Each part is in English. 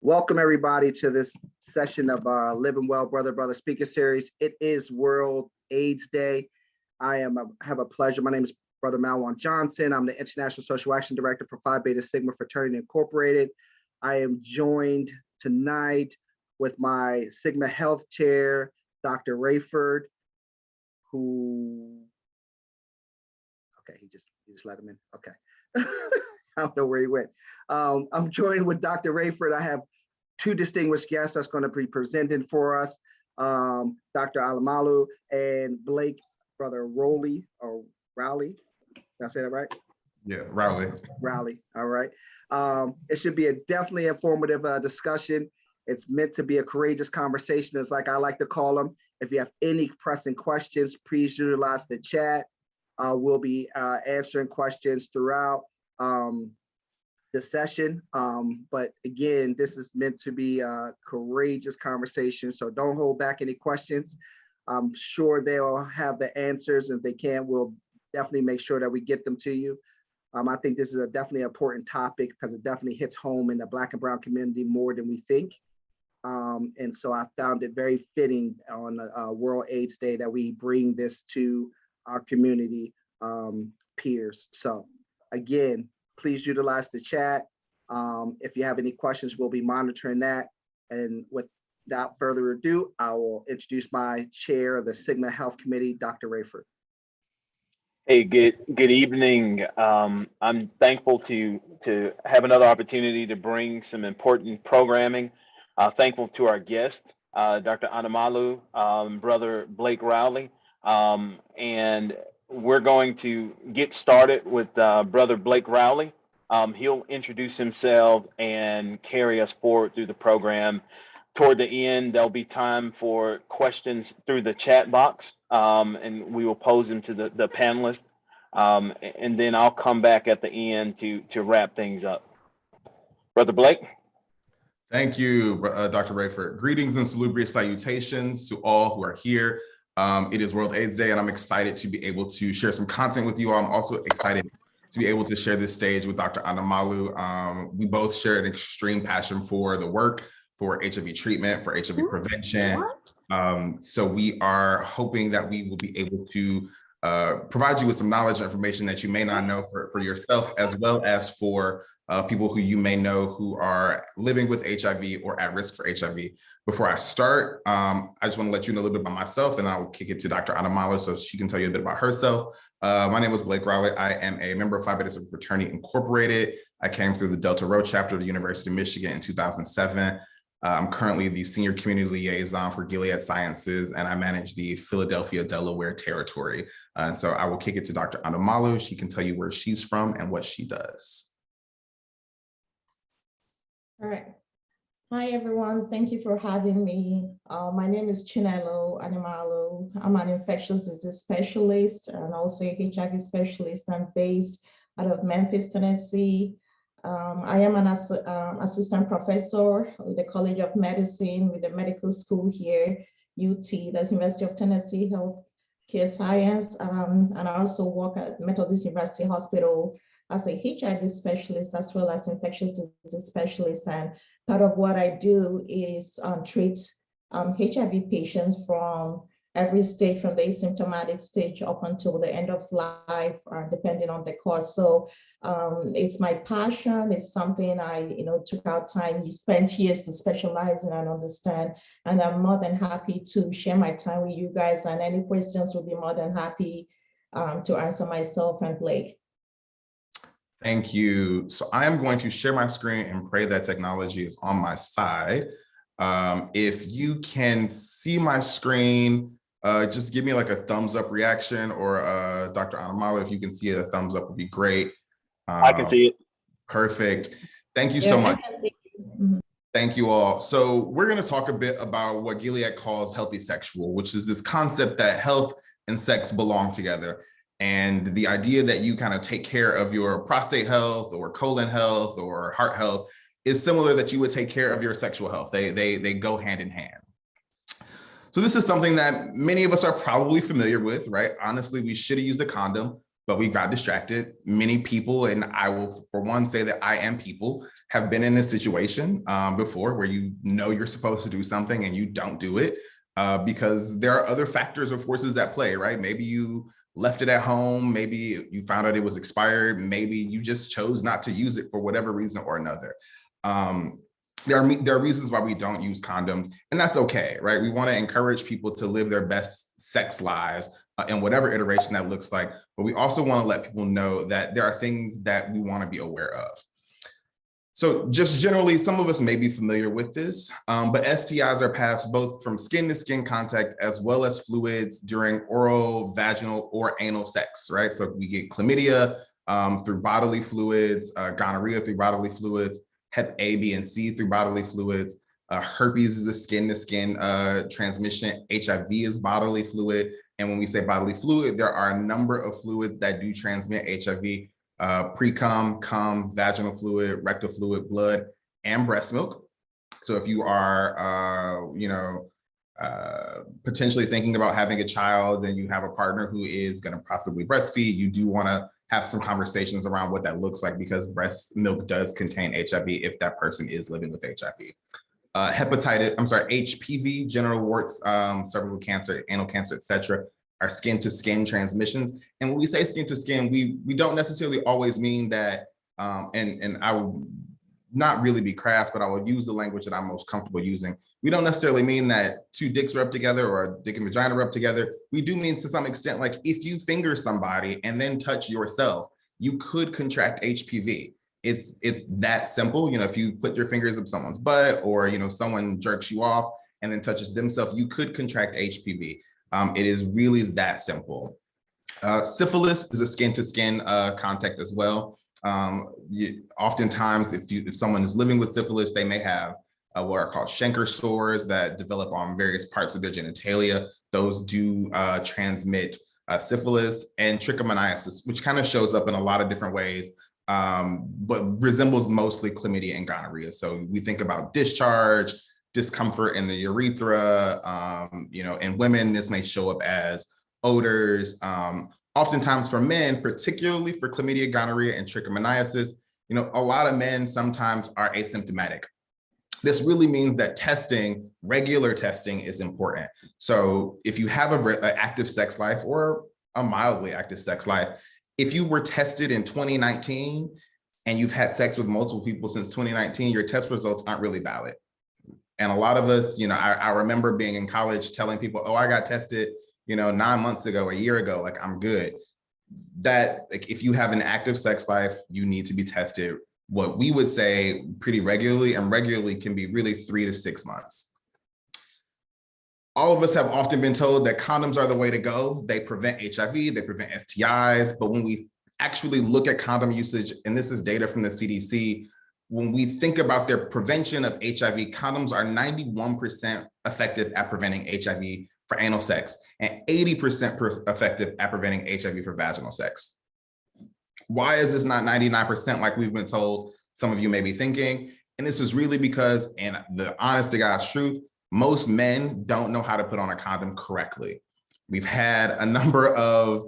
Welcome everybody to this session of our Living Well Brother Speaker Series. It is World AIDS Day. I have a pleasure. My name is Brother Malwan Johnson. I'm the International Social Action Director for Phi Beta Sigma Fraternity Incorporated. I am joined tonight with my Sigma Health Chair, Dr. Rayford, who, okay, he just let him in. Okay. I don't know where he went. I'm joined with Dr. Rayford. I have two distinguished guests that's going to be presenting for us, Dr. Alamalu and Blake, Brother Rowley or Rowley. Did I say that right? Yeah, Rowley. Rowley, all right. It should be a definitely informative discussion. It's meant to be a courageous conversation, as like I like to call them. If you have any pressing questions, please utilize the chat. We'll be answering questions throughout the session. But again, this is meant to be a courageous conversation, so don't hold back any questions. I'm sure they'll have the answers. If they can, we'll definitely make sure that we get them to you. I think this is a definitely important topic because it definitely hits home in the Black and Brown community more than we think. And so I found it very fitting on World AIDS Day that we bring this to our community peers. So again, please utilize the chat. If you have any questions, we'll be monitoring that. And without further ado, I will introduce my chair of the Sigma Health Committee, Dr. Rayford. Hey, good evening. I'm thankful to have another opportunity to bring some important programming. Thankful to our guest, Dr. Anamalu, Brother Blake Rowley, and we're going to get started with Brother Blake Rowley. He'll introduce himself and carry us forward through the program. Toward the end, there'll be time for questions through the chat box, and we will pose them to the panelists. And then I'll come back at the end to wrap things up. Brother Blake. Thank you, Dr. Rayford. Greetings and salubrious salutations to all who are here. It is World AIDS Day, and I'm excited to be able to share some content with you all. I'm also excited to be able to share this stage with Dr. Anamalu. We both share an extreme passion for the work, for HIV treatment, for HIV prevention. So we are hoping that we will be able to provide you with some knowledge and information that you may not know for yourself, as well as for people who you may know who are living with HIV or at risk for HIV. Before I start, I just want to let you know a little bit about myself, and I will kick it to Dr. Anamalu so she can tell you a bit about herself. My name is Blake Rowley. I am a member of Phi Beta Sigma Fraternity Incorporated. I came through the Delta Row chapter of the University of Michigan in 2007. I'm currently the Senior Community Liaison for Gilead Sciences, and I manage the Philadelphia, Delaware territory. And so I will kick it to Dr. Anamalu. She can tell you where she's from and what she does. All right. Hi, everyone. Thank you for having me. My name is Chinelo Anamalu. I'm an infectious disease specialist and also a HIV specialist. I'm based out of Memphis, Tennessee. I am an assistant professor with the College of Medicine, with the medical school here, UT, that's University of Tennessee Health Care Science. And I also work at Methodist University Hospital as a HIV specialist, as well as infectious disease specialist. And part of what I do is treat HIV patients from every stage, from the asymptomatic stage up until the end of life, depending on the course. So it's my passion. It's something I, took out time, spent years to specialize in and understand. And I'm more than happy to share my time with you guys. And any questions will be more than happy to answer myself and Blake. Thank you. So I am going to share my screen and pray that technology is on my side. If you can see my screen, just give me like a thumbs up reaction, or Dr. Anamalu, if you can see it, a thumbs up would be great. I can see it. Perfect. Thank you so much. Mm-hmm. Thank you all. So we're going to talk a bit about what Gilead calls healthy sexual, which is this concept that health and sex belong together. And the idea that you kind of take care of your prostate health or colon health or heart health is similar that you would take care of your sexual health. They go hand in hand. So this is something that many of us are probably familiar with, right? Honestly, we should have used a condom. but we got distracted. Many people, and I will for one say that I am people, have been in this situation before where you know you're supposed to do something and you don't do it because there are other factors or forces at play, right? Maybe you left it at home, maybe you found out it was expired, maybe you just chose not to use it for whatever reason or another. There are reasons why we don't use condoms, and that's okay, right? We want to encourage people to live their best sex lives in whatever iteration that looks like, but we also want to let people know that there are things that we want to be aware of. So just generally, some of us may be familiar with this, but STIs are passed both from skin to skin contact as well as fluids during oral, vaginal, or anal sex, right? So we get chlamydia through bodily fluids, gonorrhea through bodily fluids, Hep A, B, and C through bodily fluids. Herpes is a skin to skin transmission. HIV is bodily fluid. And when we say bodily fluid, there are a number of fluids that do transmit HIV. Pre-cum, cum, vaginal fluid, rectal fluid, blood, and breast milk. So if you are, potentially thinking about having a child and you have a partner who is going to possibly breastfeed, you do want to have some conversations around what that looks like, because breast milk does contain HIV if that person is living with HIV. HPV, genital warts, cervical cancer, anal cancer, etc., are skin to skin transmissions. And when we say skin to skin, we don't necessarily always mean that, and I will not really be crass, but I will use the language that I'm most comfortable using. We don't necessarily mean that two dicks rub together or a dick and vagina rub together. We do mean to some extent, like if you finger somebody and then touch yourself, you could contract HPV. It's that simple. If you put your fingers up someone's butt, or someone jerks you off and then touches themselves, you could contract HPV. It is really that simple. Syphilis is a skin-to-skin contact as well. Oftentimes, if someone is living with syphilis, they may have what are called chancre sores that develop on various parts of their genitalia. Those do transmit syphilis, and trichomoniasis, which kind of shows up in a lot of different ways, but resembles mostly chlamydia and gonorrhea. So we think about discharge, discomfort in the urethra. In women, this may show up as odors. Oftentimes for men, particularly for chlamydia, gonorrhea, and trichomoniasis, a lot of men sometimes are asymptomatic. This really means that regular testing is important. So if you have an active sex life or a mildly active sex life, if you were tested in 2019 and you've had sex with multiple people since 2019, your test results aren't really valid. And a lot of us, I remember being in college telling people, oh, I got tested, 9 months ago, a year ago, like I'm good. That, like, if you have an active sex life, you need to be tested, what we would say, pretty regularly, and regularly can be really 3 to 6 months. All of us have often been told that condoms are the way to go. They prevent HIV, they prevent STIs, but when we actually look at condom usage, and this is data from the CDC, when we think about their prevention of HIV, condoms are 91% effective at preventing HIV for anal sex and 80% effective at preventing HIV for vaginal sex. Why is this not 99% like we've been told? Some of you may be thinking, and this is really because, and the honest to God's truth, most men don't know how to put on a condom correctly. We've had a number of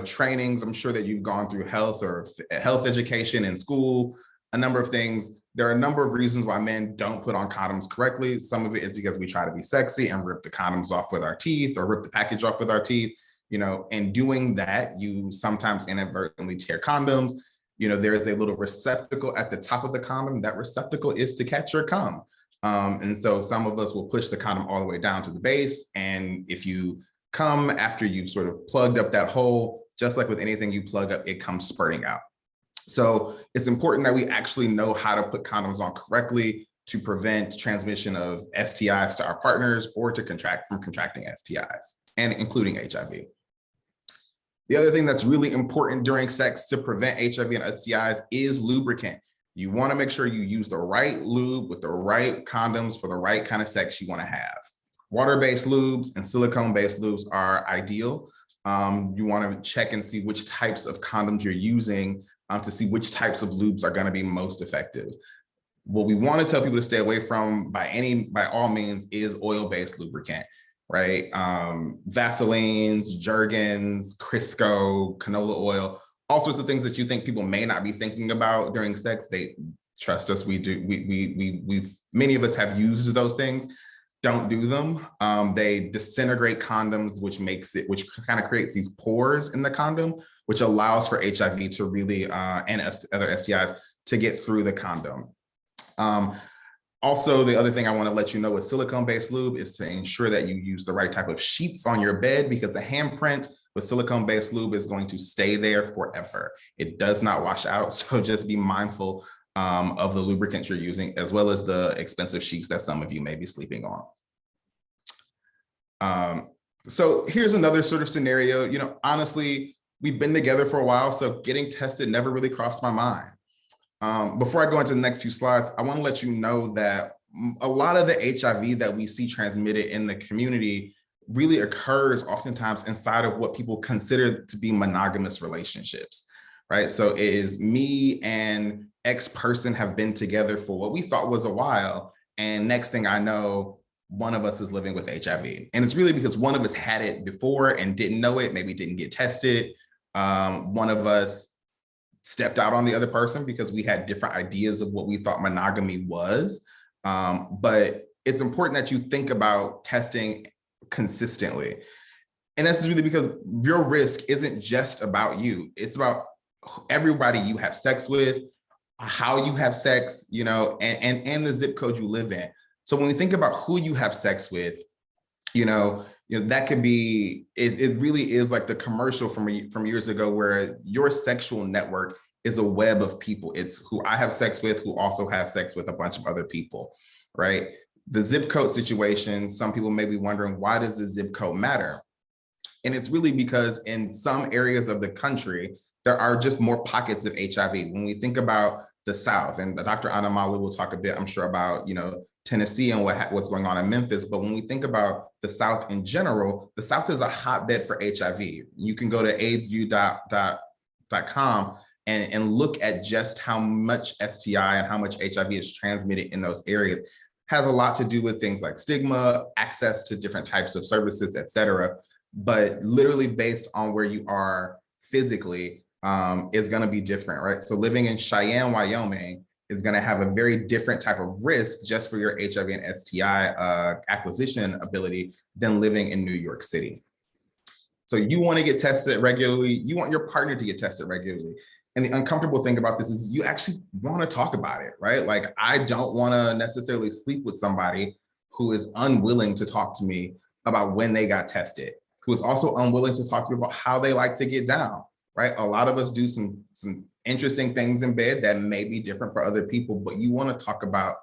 trainings. I'm sure that you've gone through health or health education in school, a number of things. There are a number of reasons why men don't put on condoms correctly. Some of it is because we try to be sexy and rip the condoms off with our teeth, or rip the package off with our teeth. And doing that, you sometimes inadvertently tear condoms. There is a little receptacle at the top of the condom. That receptacle is to catch your cum. And so some of us will push the condom all the way down to the base. And if you come after you've sort of plugged up that hole, just like with anything you plug up, it comes spurting out. So it's important that we actually know how to put condoms on correctly to prevent transmission of STIs to our partners, or to contracting STIs, and including HIV. The other thing that's really important during sex to prevent HIV and STIs is lubricant. You want to make sure you use the right lube with the right condoms for the right kind of sex you want to have. Water-based lubes and silicone-based lubes are ideal. You want to check and see which types of condoms you're using to see which types of lubes are going to be most effective. What we want to tell people to stay away from by all means is oil-based lubricant. right? Vaselines, Jergens, Crisco, canola oil, all sorts of things that you think people may not be thinking about during sex. They trust us, we do. We've many of us have used those things. Don't do them. They disintegrate condoms, which kind of creates these pores in the condom, which allows for HIV to really and other STIs to get through the condom. Also, the other thing I want to let you know with silicone-based lube is to ensure that you use the right type of sheets on your bed, because the handprint with silicone-based lube is going to stay there forever. It does not wash out, so just be mindful of the lubricants you're using, as well as the expensive sheets that some of you may be sleeping on. So here's another sort of scenario. Honestly, we've been together for a while, so getting tested never really crossed my mind. Before I go into the next few slides, I want to let you know that a lot of the HIV that we see transmitted in the community really occurs oftentimes inside of what people consider to be monogamous relationships, right? So it is me and X person have been together for what we thought was a while, and next thing I know, one of us is living with HIV. And it's really because one of us had it before and didn't know it, maybe didn't get tested. One of us stepped out on the other person because we had different ideas of what we thought monogamy was. But it's important that you think about testing consistently. And that's really because your risk isn't just about you. It's about everybody you have sex with, how you have sex, and the zip code you live in. So when we think about who you have sex with, that could be, it really is like the commercial from years ago, where your sexual network is a web of people. It's who I have sex with, who also has sex with a bunch of other people, right? The zip code situation, some people may be wondering, why does the zip code matter? And it's really because in some areas of the country, there are just more pockets of HIV. When we think about the South, and Dr. Anamalu will talk a bit, I'm sure, about, Tennessee and what's going on in Memphis. But when we think about the South in general, the South is a hotbed for HIV. You can go to aidsview.com and look at just how much STI and how much HIV is transmitted in those areas. Has a lot to do with things like stigma, access to different types of services, et cetera. But literally based on where you are physically is going to be different, right? So living in Cheyenne, Wyoming is going to have a very different type of risk just for your HIV and STI acquisition ability than living in New York City. So you want to get tested regularly. You want your partner to get tested regularly. And the uncomfortable thing about this is you actually want to talk about it, right? Like, I don't want to necessarily sleep with somebody who is unwilling to talk to me about when they got tested, who is also unwilling to talk to me about how they like to get down, right? A lot of us do some interesting things in bed that may be different for other people, but you want to talk about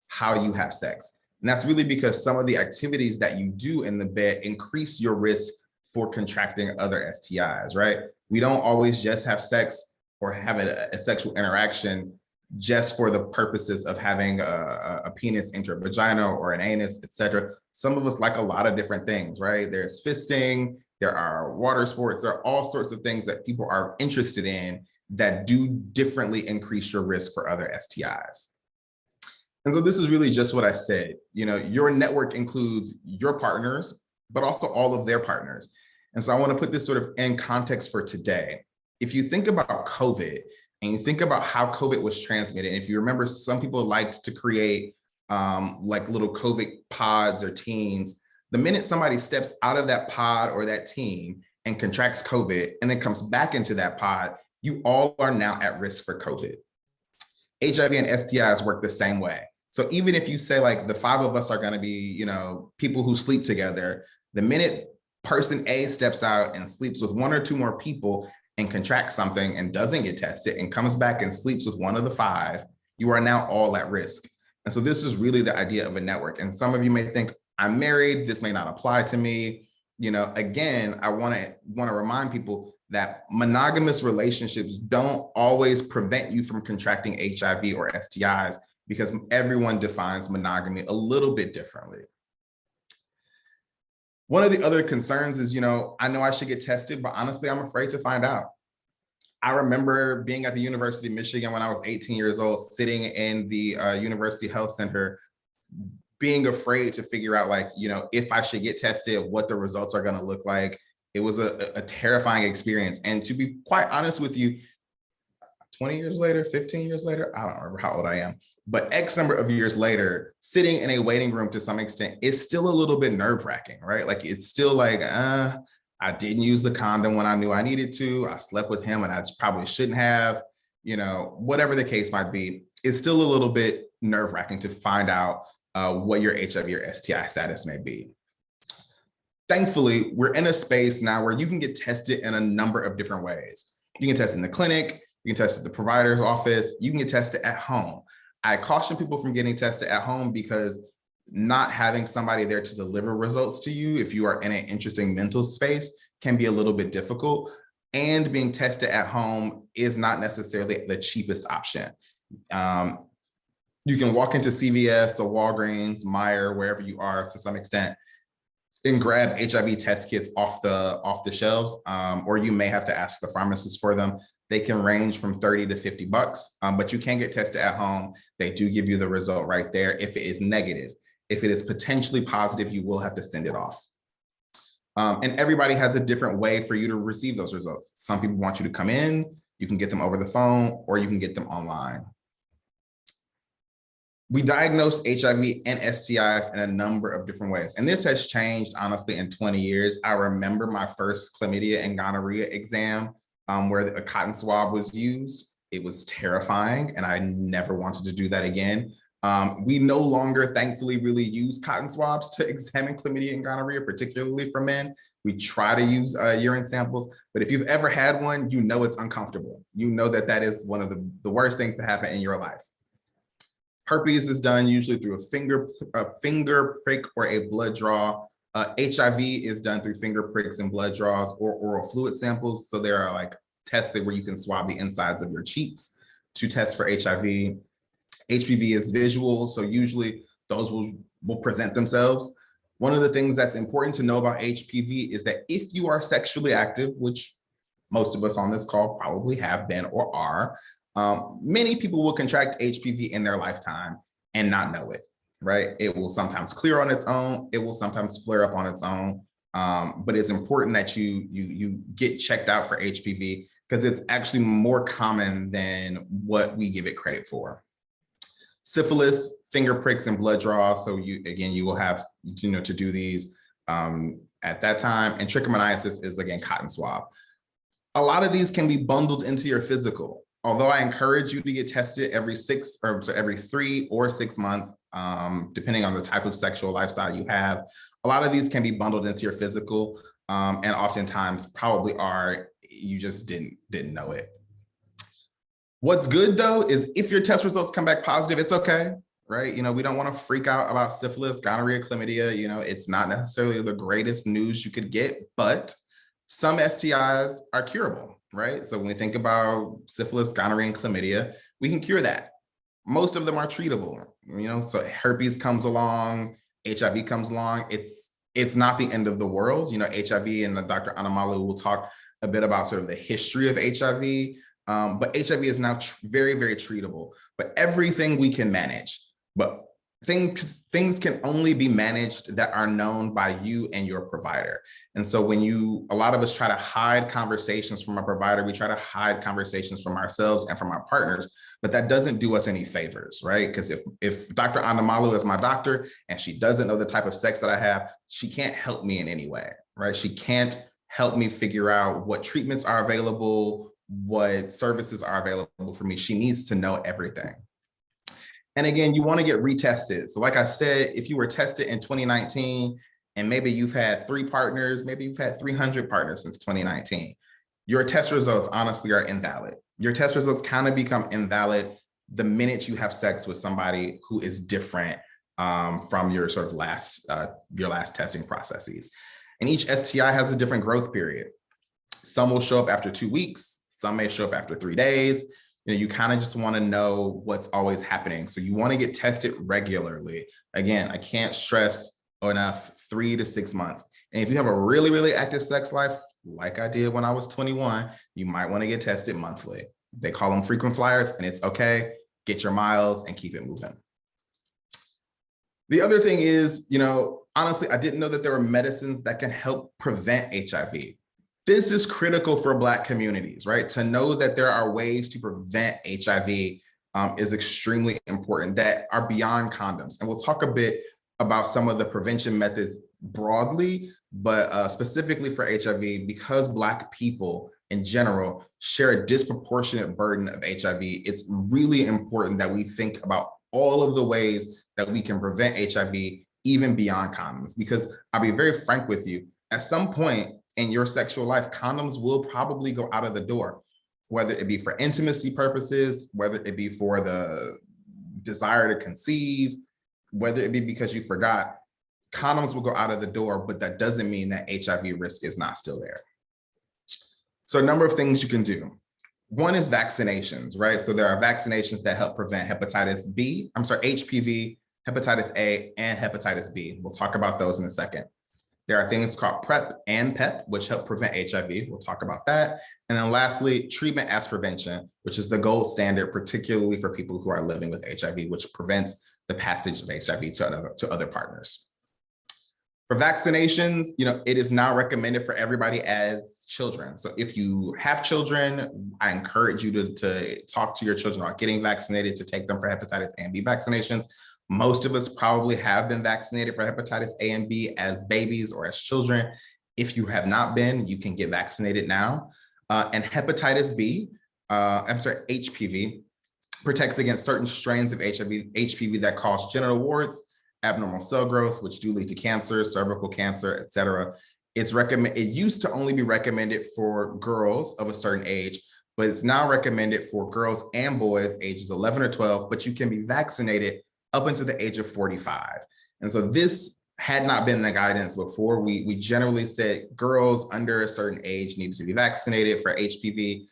how you have sex. And that's really because some of the activities that you do in the bed increase your risk for contracting other STIs, right? We don't always just have sex or have a sexual interaction just for the purposes of having a penis enter a vagina or an anus, et cetera. Some of us like a lot of different things, right? There's fisting, there are water sports, there are all sorts of things that people are interested in that do differently increase your risk for other STIs. And so this is really just what I said. Your network includes your partners, but also all of their partners. And so I want to put this sort of in context for today. If you think about COVID and you think about how COVID was transmitted, and if you remember, some people liked to create like little COVID pods or teams. The minute somebody steps out of that pod or that team and contracts COVID and then comes back into that pod, you all are now at risk for COVID. HIV and STIs work the same way. So even if you say like the 5 of us are going to be, people who sleep together, the minute person A steps out and sleeps with 1 or 2 more people and contracts something and doesn't get tested and comes back and sleeps with 1 of the 5, you are now all at risk. And so this is really the idea of a network. And some of you may think, I'm married, this may not apply to me. Again, I want to remind people that monogamous relationships don't always prevent you from contracting HIV or STIs, because everyone defines monogamy a little bit differently. One of the other concerns is, I know I should get tested, but honestly, I'm afraid to find out. I remember being at the University of Michigan when I was 18 years old, sitting in the University Health Center, being afraid to figure out, like, you know, if I should get tested, what the results are going to look like. It was a terrifying experience. And to be quite honest with you, 20 years later, 15 years later, I don't remember how old I am, but X number of years later, sitting in a waiting room to some extent is still a little bit nerve-wracking, right? Like, it's still like, I didn't use the condom when I knew I needed to. I slept with him and I probably shouldn't have, you know, whatever the case might be. It's still a little bit nerve-wracking to find out what your HIV or STI status may be. Thankfully, we're in a space now where you can get tested in a number of different ways. You can test in the clinic, you can test at the provider's office, you can get tested at home. I caution people from getting tested at home because not having somebody there to deliver results to you, if you are in an interesting mental space, can be a little bit difficult. And being tested at home is not necessarily the cheapest option. You can walk into CVS or Walgreens, Meijer, wherever you are to some extent, and grab HIV test kits off the shelves, or you may have to ask the pharmacist for them. They can range from 30 to 50 bucks, but you can get tested at home. They do give you the result right there if it is negative. If it is potentially positive, you will have to send it off. And everybody has a different way for you to receive those results. Some people want you to come in, you can get them over the phone, or you can get them online. We diagnose HIV and STIs in a number of different ways. And this has changed, honestly, in 20 years. I remember my first chlamydia and gonorrhea exam where a cotton swab was used. It was terrifying, and I never wanted to do that again. We no longer, thankfully, really use cotton swabs to examine chlamydia and gonorrhea, particularly for men. We try to use urine samples, but if you've ever had one, you know it's uncomfortable. You know that that is one of the worst things to happen in your life. Herpes is done usually through a finger prick or a blood draw. HIV is done through finger pricks and blood draws or oral fluid samples. So there are like tests where you can swab the insides of your cheeks to test for HIV. HPV is visual, so usually those will present themselves. One of the things that's important to know about HPV is that if you are sexually active, which most of us on this call probably have been or are, many people will contract HPV in their lifetime and not know it, right? It will sometimes clear on its own. It will sometimes flare up on its own. But it's important that you get checked out for HPV because it's actually more common than what we give it credit for. Syphilis, finger pricks, and blood draws. So you will have, to do these at that time. And trichomoniasis is, again, cotton swab. A lot of these can be bundled into your physical. Although I encourage you to get tested every 3 or 6 months, depending on the type of sexual lifestyle you have, a lot of these can be bundled into your physical, and oftentimes probably are, you just didn't know it. What's good though is if your test results come back positive, it's okay, right? We don't want to freak out about syphilis, gonorrhea, chlamydia. It's not necessarily the greatest news you could get, but some STIs are curable, right? So when we think about syphilis, gonorrhea, and chlamydia, we can cure that. Most of them are treatable, so herpes comes along, HIV comes along. It's not the end of the world. HIV, and Dr. Anamalu will talk a bit about sort of the history of HIV. But HIV is now very, very treatable, but everything we can manage. But things can only be managed that are known by you and your provider. And so a lot of us try to hide conversations from our provider, we try to hide conversations from ourselves and from our partners, but that doesn't do us any favors, right? Because if Dr. Anamalu is my doctor and she doesn't know the type of sex that I have, she can't help me in any way, right? She can't help me figure out what treatments are available, what services are available for me. She needs to know everything. And again, you want to get retested. So like I said, if you were tested in 2019 and maybe you've had 3 partners, maybe you've had 300 partners since 2019, your test results honestly are invalid. Your test results kind of become invalid the minute you have sex with somebody who is different from your sort of last testing processes. And each STI has a different growth period. Some will show up after 2 weeks. Some may show up after 3 days. You kind of just want to know what's always happening. So you want to get tested regularly. Again, I can't stress enough, 3 to 6 months. And if you have a really, really active sex life, like I did when I was 21, you might want to get tested monthly. They call them frequent flyers, and it's okay. Get your miles and keep it moving. The other thing is, honestly, I didn't know that there were medicines that can help prevent HIV. This is critical for Black communities, right? To know that there are ways to prevent HIV is extremely important that are beyond condoms. And we'll talk a bit about some of the prevention methods broadly, but specifically for HIV, because Black people in general share a disproportionate burden of HIV, it's really important that we think about all of the ways that we can prevent HIV even beyond condoms. Because I'll be very frank with you, at some point in your sexual life, condoms will probably go out of the door, whether it be for intimacy purposes, whether it be for the desire to conceive, whether it be because you forgot, condoms will go out of the door, but that doesn't mean that HIV risk is not still there. So a number of things you can do. One is vaccinations, right? So there are vaccinations that help prevent HPV, hepatitis A, and hepatitis B. We'll talk about those in a second. There are things called PrEP and PEP, which help prevent HIV. We'll talk about that. And then lastly, treatment as prevention, which is the gold standard, particularly for people who are living with HIV, which prevents the passage of HIV to other partners. For vaccinations, it is now recommended for everybody as children. So if you have children, I encourage you to talk to your children about getting vaccinated, to take them for hepatitis A and B vaccinations. Most of us probably have been vaccinated for hepatitis A and B as babies or as children. If you have not been, you can get vaccinated now. And hepatitis B, HPV, protects against certain strains of HPV that cause genital warts, abnormal cell growth, which do lead to cancer, cervical cancer, et cetera. It used to only be recommended for girls of a certain age, but it's now recommended for girls and boys ages 11 or 12, but you can be vaccinated up until the age of 45. And so this had not been the guidance before. We generally said girls under a certain age needed to be vaccinated for HPV.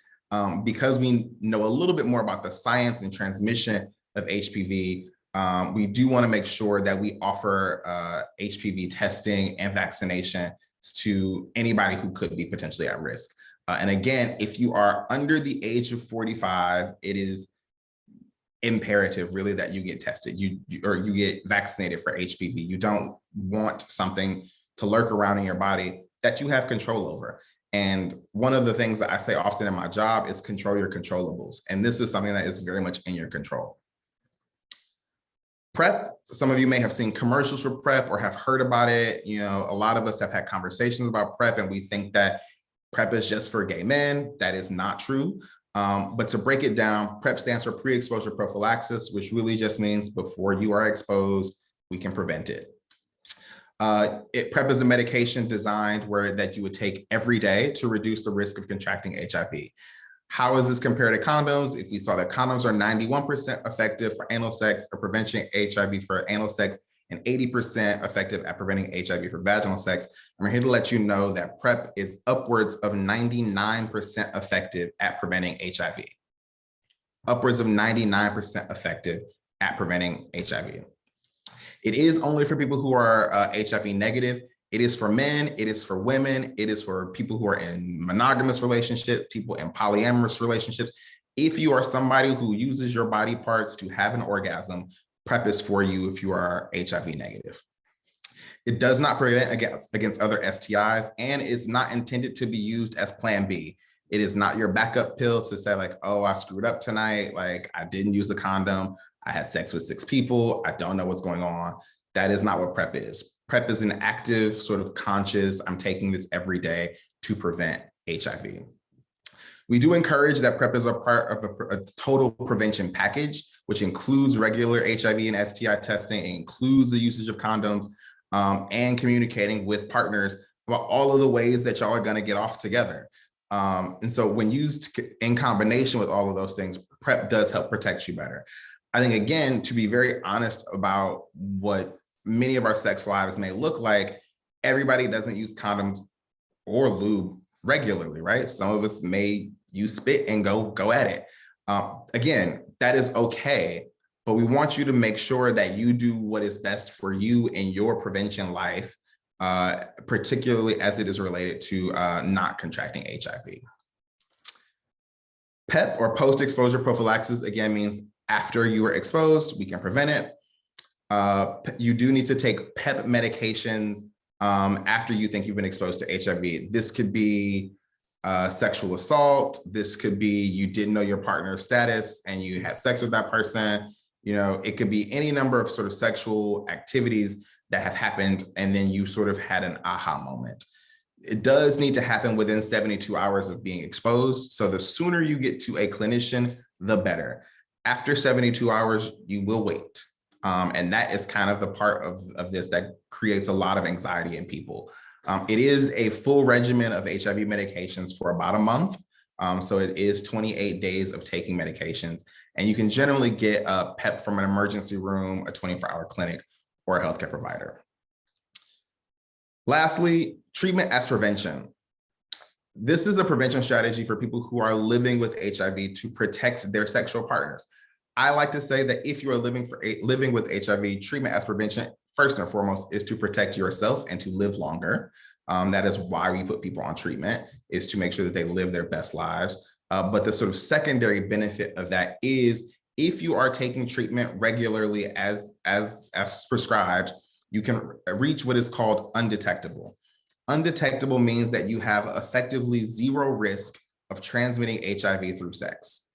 Because we know a little bit more about the science and transmission of HPV, we do want to make sure that we offer HPV testing and vaccination to anybody who could be potentially at risk. And again, if you are under the age of 45, it is imperative really that you get tested, you get vaccinated for HPV. You don't want something to lurk around in your body that you have control over. And one of the things that I say often in my job is control your controllables. And this is something that is very much in your control. PrEP, some of you may have seen commercials for PrEP or have heard about it. A lot of us have had conversations about PrEP and we think that PrEP is just for gay men. That is not true. But to break it down, PrEP stands for pre-exposure prophylaxis, which really just means before you are exposed, we can prevent it. PrEP is a medication designed that you would take every day to reduce the risk of contracting HIV. How is this compared to condoms? If we saw that condoms are 91% effective for anal sex or preventing HIV for anal sex and 80% effective at preventing HIV for vaginal sex, I'm here to let you know that PrEP is upwards of 99% effective at preventing HIV. Upwards of 99% effective at preventing HIV. It is only for people who are HIV negative. It is for men, it is for women, it is for people who are in monogamous relationships, people in polyamorous relationships. If you are somebody who uses your body parts to have an orgasm, PrEP is for you if you are HIV negative. It does not prevent against other STIs, and it's not intended to be used as Plan B. It is not your backup pill to say like, oh, I screwed up tonight, like I didn't use the condom, I had sex with 6 people, I don't know what's going on. That is not what PrEP is. PrEP is an active, sort of conscious, I'm taking this every day to prevent HIV. We do encourage that PrEP is a part of a total prevention package, which includes regular HIV and STI testing, it includes the usage of condoms, and communicating with partners about all of the ways that y'all are gonna get off together. And so when used in combination with all of those things, PrEP does help protect you better. I think, again, to be very honest about what many of our sex lives may look like, everybody doesn't use condoms or lube regularly, right? Some of us may use spit and go at it. Again, that is okay, but we want you to make sure that you do what is best for you in your prevention life, particularly as it is related to not contracting HIV. PEP, or post-exposure prophylaxis, again means after you are exposed, we can prevent it. You do need to take PEP medications after you think you've been exposed to HIV. This could be sexual assault. This could be you didn't know your partner's status and you had sex with that person. You know, it could be any number of sort of sexual activities that have happened, and then you sort of had an aha moment. It does need to happen within 72 hours of being exposed. So the sooner you get to a clinician, the better. After 72 hours, you will wait. And that is kind of the part of this that creates a lot of anxiety in people. It is a full regimen of HIV medications for about a month. So it is 28 days of taking medications. And you can generally get a PEP from an emergency room, a 24-hour clinic, or a healthcare provider. Lastly, treatment as prevention. This is a prevention strategy for people who are living with HIV to protect their sexual partners. I like to say that if you are living with HIV, treatment as prevention, first and foremost, is to protect yourself and to live longer. That is why we put people on treatment, is to make sure that they live their best lives. But the sort of secondary benefit of that is if you are taking treatment regularly as prescribed, you can reach what is called undetectable. Undetectable means that you have effectively zero risk of transmitting HIV through sex.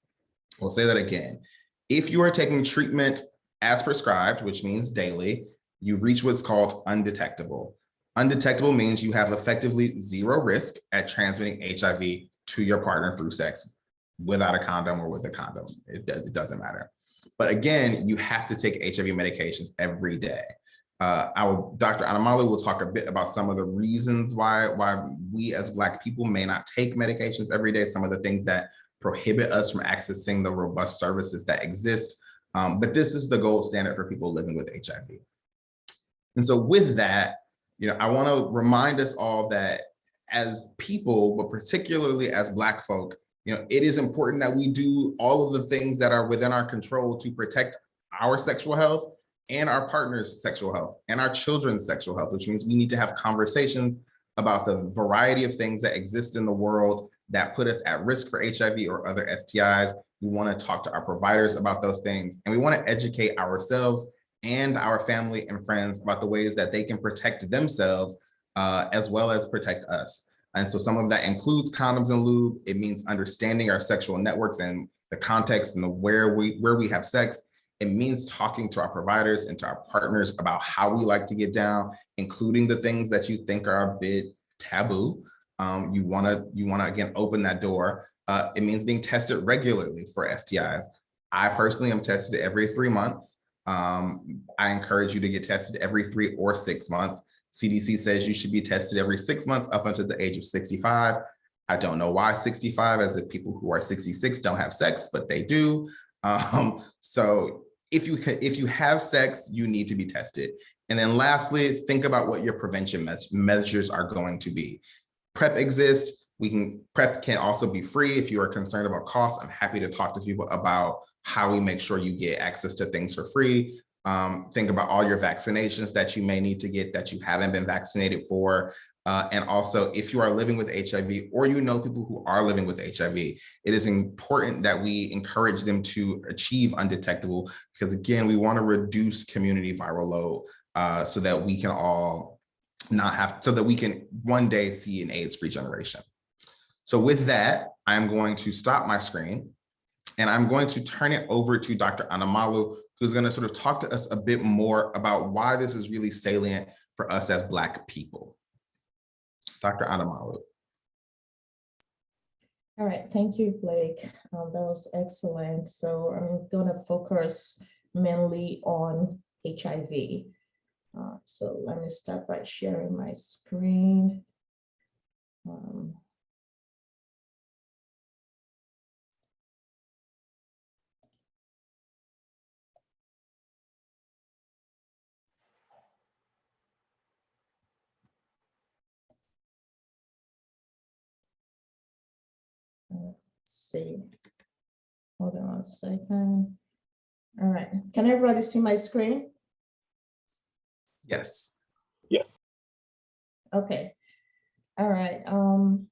We'll say that again. If you are taking treatment as prescribed, which means daily, you reach what's called undetectable. Undetectable means you have effectively zero risk at transmitting HIV to your partner through sex, without a condom or with a condom. It doesn't matter. But again, you have to take HIV medications every day. Dr. Anamalu will talk a bit about some of the reasons why we as Black people may not take medications every day, some of the things that prohibit us from accessing the robust services that exist. But this is the gold standard for people living with HIV. And so with that, I want to remind us all that as people, but particularly as Black folk, it is important that we do all of the things that are within our control to protect our sexual health and our partner's sexual health and our children's sexual health, which means we need to have conversations about the variety of things that exist in the world that put us at risk for HIV or other STIs. We want to talk to our providers about those things, and we want to educate ourselves and our family and friends about the ways that they can protect themselves as well as protect us. And so some of that includes condoms and lube. It means understanding our sexual networks and the context and where we have sex. It means talking to our providers and to our partners about how we like to get down, including the things that you think are a bit taboo. You wanna again, open that door. It means being tested regularly for STIs. I personally am tested every 3 months. I encourage you to get tested every 3 or 6 months. CDC says you should be tested every 6 months up until the age of 65. I don't know why 65, as if people who are 66 don't have sex, but they do. So if you have sex, you need to be tested. And then lastly, think about what your prevention measures are going to be. PrEP exists. PrEP can also be free. If you are concerned about costs, I'm happy to talk to people about how we make sure you get access to things for free. Think about all your vaccinations that you may need to get that you haven't been vaccinated for. And also, if you are living with HIV or people who are living with HIV, it is important that we encourage them to achieve undetectable, because again, we want to reduce community viral load so that we can all so that we can one day see an AIDS-free generation. So with that, I'm going to stop my screen and I'm going to turn it over to Dr. Anamalu, who's going to sort of talk to us a bit more about why this is really salient for us as Black people. Dr. Anamalu. All right, thank you, Blake. That was excellent. So I'm gonna focus mainly on HIV. So let me start by sharing my screen. Let's see. Hold on a second. All right. Can everybody see my screen? Yes. Yes. Okay. All right. Hold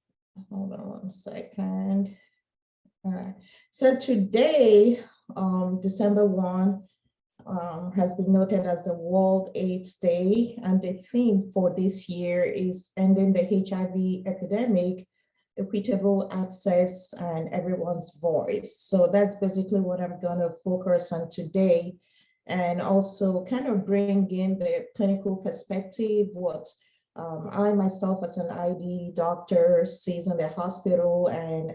on one second. All right. So today, December 1, has been noted as the World AIDS Day, and the theme for this year is ending the HIV epidemic, equitable access, and everyone's voice. So that's basically what I'm going to focus on today, and also kind of bring in the clinical perspective, what I myself as an ID doctor sees in the hospital, and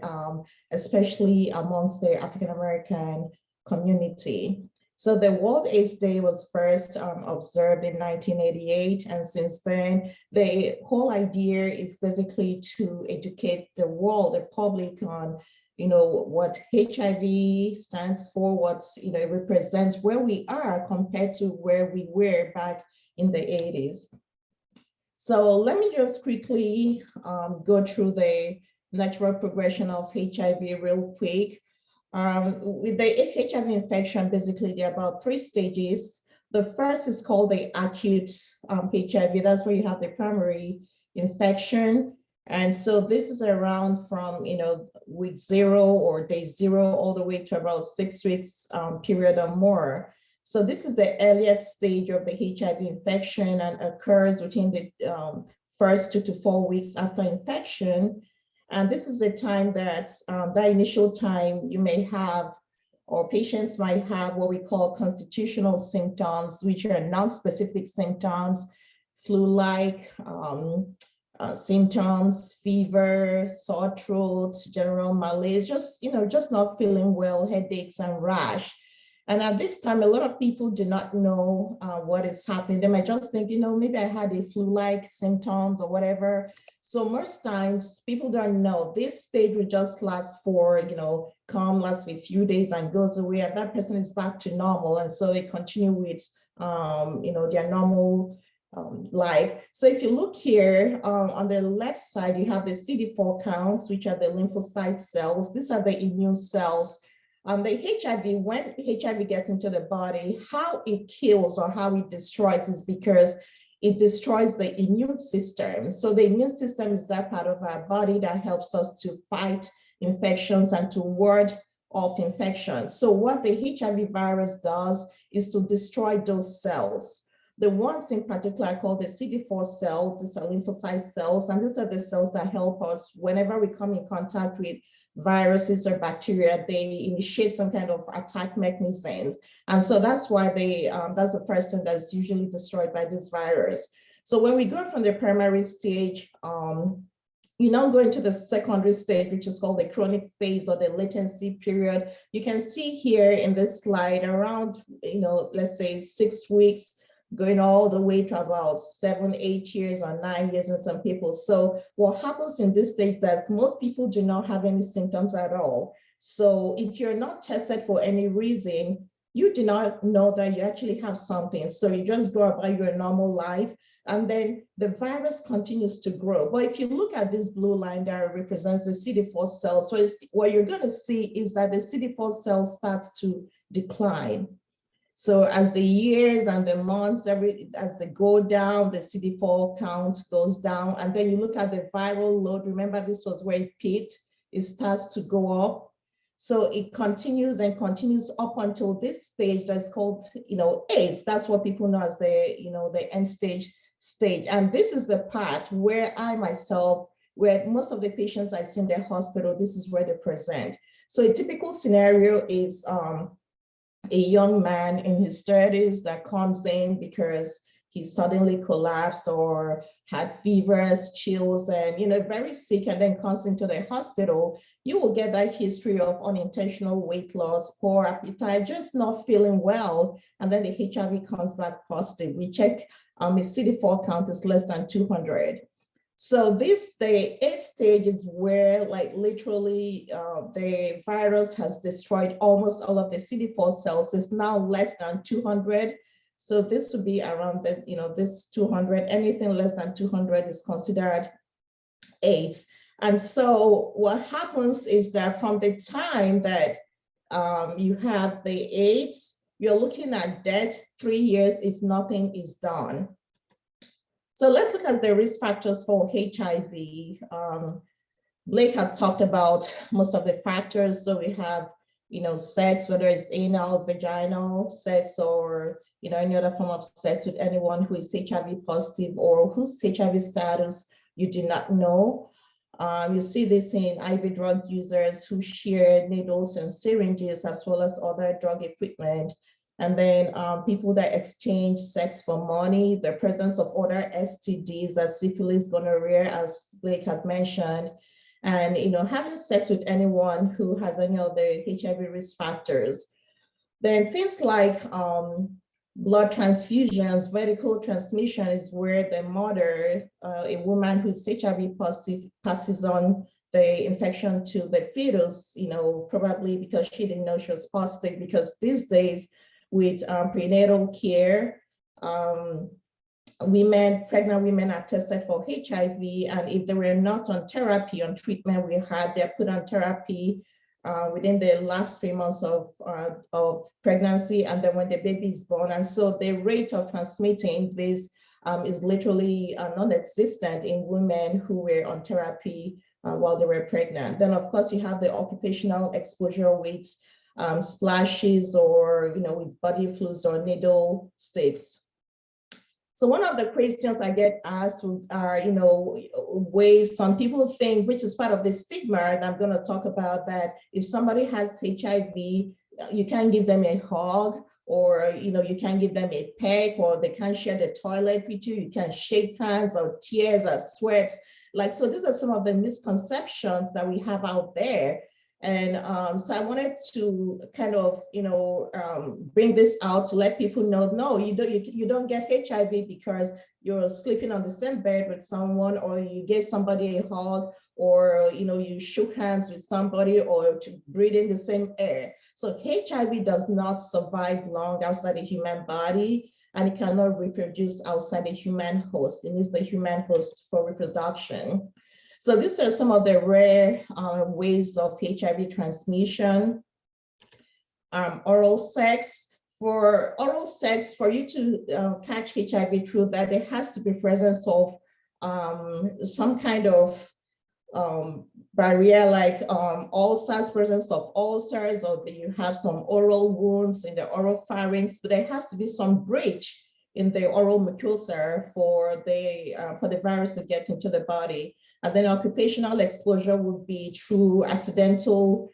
especially amongst the African-American community. So the World AIDS Day was first observed in 1988, and since then, the whole idea is basically to educate the world, the public, on what HIV stands for, what it represents, where we are compared to where we were back in the 80s. So let me just quickly go through the natural progression of HIV real quick. With the HIV infection, basically there are about 3 stages. The first is called the acute HIV. That's where you have the primary infection. And so this is around from week 0 or day 0 all the way to about 6 weeks period or more. So this is the earliest stage of the HIV infection and occurs within the first 2 to 4 weeks after infection. And this is the time that that initial time you may have, or patients might have, what we call constitutional symptoms, which are non-specific symptoms, flu-like symptoms, fever, sore throat, general malaise, just not feeling well, headaches and rash. And at this time, a lot of people do not know what is happening. They might just think, maybe I had a flu-like symptoms or whatever. So most times people don't know. This stage will just last for, lasts for a few days and goes away, and that person is back to normal. And so they continue with, their normal life. So if you look here on the left side, you have the CD4 counts, which are the lymphocyte cells. These are the immune cells. The HIV, when HIV gets into the body, how it kills or how it destroys is because it destroys the immune system. So the immune system is that part of our body that helps us to fight infections and to ward off infections. So what the HIV virus does is to destroy those cells. The ones in particular are called the CD4 cells. These are lymphocyte cells, and these are the cells that help us whenever we come in contact with viruses or bacteria. They initiate some kind of attack mechanisms. And so that's why that's the first thing that's usually destroyed by this virus. So when we go from the primary stage, you now go into the secondary stage, which is called the chronic phase or the latency period. You can see here in this slide around, let's say 6 weeks, going all the way to about 7, 8 years or 9 years in some people. So what happens in this stage is that most people do not have any symptoms at all. So if you're not tested for any reason, you do not know that you actually have something. So you just go about your normal life, and then the virus continues to grow. But if you look at this blue line that represents the CD4 cells, so what you're going to see is that the CD4 cells starts to decline. So as the years and the months, as they go down, the CD4 count goes down. And then you look at the viral load. Remember, this was where it peaked. It starts to go up. So it continues and continues up until this stage that's called, AIDS. That's what people know as the end stage. And this is the part where I myself, where most of the patients I see in the hospital, this is where they present. So a typical scenario is a young man in his 30s that comes in because he suddenly collapsed or had fevers, chills, and very sick, and then comes into the hospital. You will get that history of unintentional weight loss, poor appetite, just not feeling well, and then the HIV comes back positive. We check his CD4 count is less than 200. So the 8th stage is where literally the virus has destroyed almost all of the CD4 cells. It's now less than 200. So this would be around this 200. Anything less than 200 is considered AIDS. And so what happens is that from the time that you have the AIDS, you're looking at death 3 years if nothing is done. So let's look at the risk factors for HIV. Blake had talked about most of the factors. So we have, sex, whether it's anal, vaginal sex, or or any other form of sex with anyone who is HIV positive or whose HIV status you do not know. You see this in IV drug users who share needles and syringes as well as other drug equipment. And then people that exchange sex for money, the presence of other STDs as syphilis, gonorrhea, as Blake had mentioned, and having sex with anyone who has any of the HIV risk factors. Then things like blood transfusions, vertical transmission is where the mother, a woman who's HIV positive, passes on the infection to the fetus, probably because she didn't know she was positive, because these days with prenatal care, pregnant women are tested for HIV, and if they were not on therapy, on treatment, they're put on therapy within the last 3 months of pregnancy, and then when the baby is born. And so the rate of transmitting this is literally non-existent in women who were on therapy while they were pregnant. Then of course you have the occupational exposure with splashes or with body fluids or needle sticks. So one of the questions I get asked are, ways some people think, which is part of the stigma, and I'm going to talk about that, if somebody has HIV, you can't give them a hug, or you can't give them a peck, or they can't share the toilet with you, you can't shake hands, or tears or sweats. So these are some of the misconceptions that we have out there. And so I wanted to kind of, bring this out to let people know, no, you don't get HIV because you're sleeping on the same bed with someone, or you gave somebody a hug, or, you shook hands with somebody, or to breathe in the same air. So HIV does not survive long outside the human body, and it cannot reproduce outside the human host. It needs the human host for reproduction. So these are some of the rare ways of HIV transmission. Oral sex. For oral sex, for you to catch HIV through that, there has to be presence of some kind of barrier, like ulcers, presence of ulcers, or you have some oral wounds in the oral pharynx, but there has to be some breach in the oral mucosa for the virus to get into the body. And then occupational exposure would be through accidental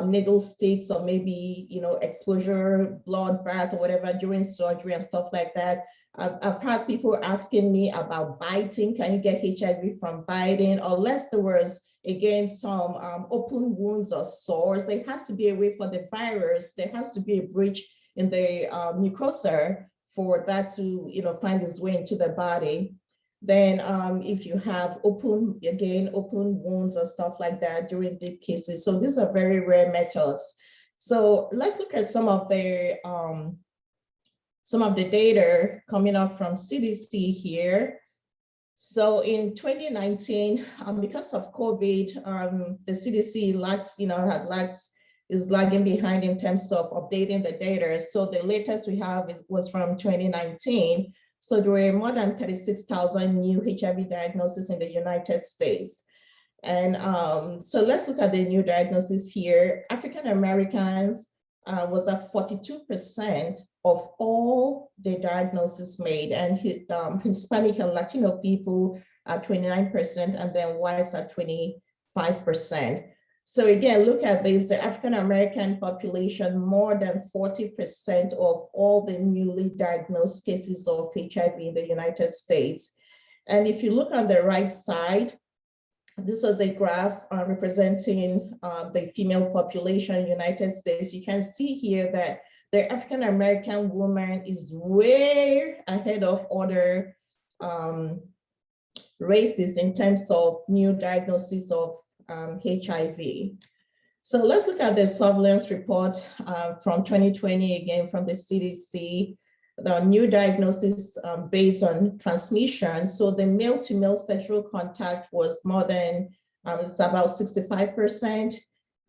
needle sticks, or maybe exposure, blood bath, or whatever during surgery and stuff like that. I've had people asking me about biting. Can you get HIV from biting? Unless there was, again, some open wounds or sores, there has to be a way for the virus, there has to be a breach in the mucosa for that to find its way into the body. Then if you have open wounds or stuff like that during deep cases. So these are very rare methods. So let's look at some of the data coming up from CDC here. So in 2019, because of COVID, the CDC is lagging behind in terms of updating the data. So the latest we have was from 2019. So there were more than 36,000 new HIV diagnoses in the United States. And so let's look at the new diagnosis here. African Americans was at 42% of all the diagnoses made, and Hispanic and Latino people at 29%, and then whites at 25%. So again, look at this, the African American population, more than 40% of all the newly diagnosed cases of HIV in the United States. And if you look on the right side, this was a graph representing the female population in the United States. You can see here that the African American woman is way ahead of other races in terms of new diagnosis of HIV. So let's look at the surveillance report from 2020, again from the CDC, the new diagnosis based on transmission. So the male-to-male sexual contact was more than, it's about 65%.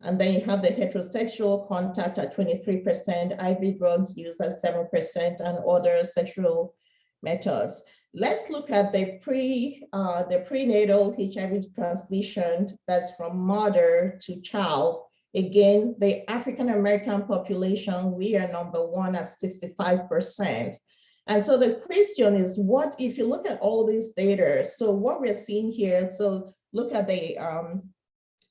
And then you have the heterosexual contact at 23%, IV drug use at 7%, and other sexual methods. Let's look at the prenatal HIV transmission, that's from mother to child. Again, the African-American population, we are number one at 65%. And so the question is, what if you look at all these data? So what we're seeing here, so look at the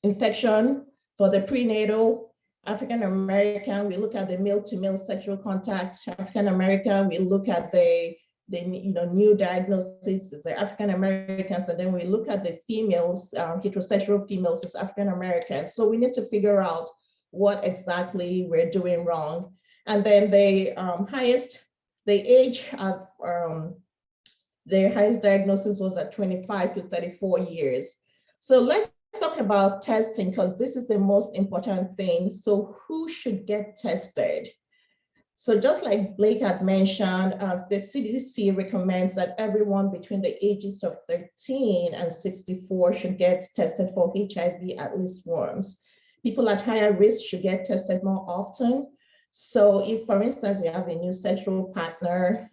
infection for the prenatal African-American, we look at the male-to-male sexual contact African-American, we look at the new diagnosis is the African-Americans, and then we look at the females, heterosexual females is African-Americans. So we need to figure out what exactly we're doing wrong. And then the age of the highest diagnosis was at 25 to 34 years. So let's talk about testing, because this is the most important thing. So who should get tested? So just like Blake had mentioned, the CDC recommends that everyone between the ages of 13 and 64 should get tested for HIV at least once. People at higher risk should get tested more often. So if, for instance, you have a new sexual partner,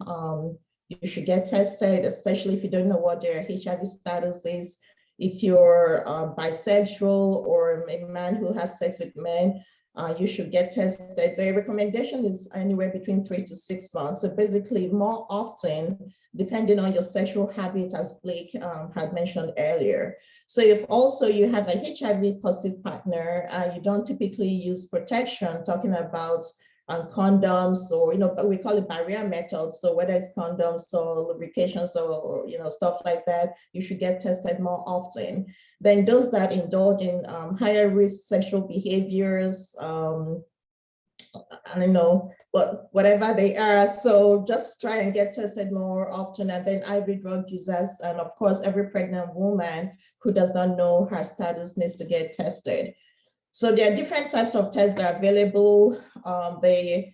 you should get tested, especially if you don't know what their HIV status is. If you're bisexual or a man who has sex with men, you should get tested. The recommendation is anywhere between 3 to 6 months. So basically more often, depending on your sexual habits, as Blake had mentioned earlier. So if also you have a HIV positive partner, you don't typically use protection, talking about condoms, or we call it barrier methods. So whether it's condoms or lubrications or stuff like that, you should get tested more often. Then those that indulge in higher risk sexual behaviors, I don't know, but whatever they are, so just try and get tested more often. And then IV drug users, and of course, every pregnant woman who does not know her status needs to get tested. So there are different types of tests that are available. The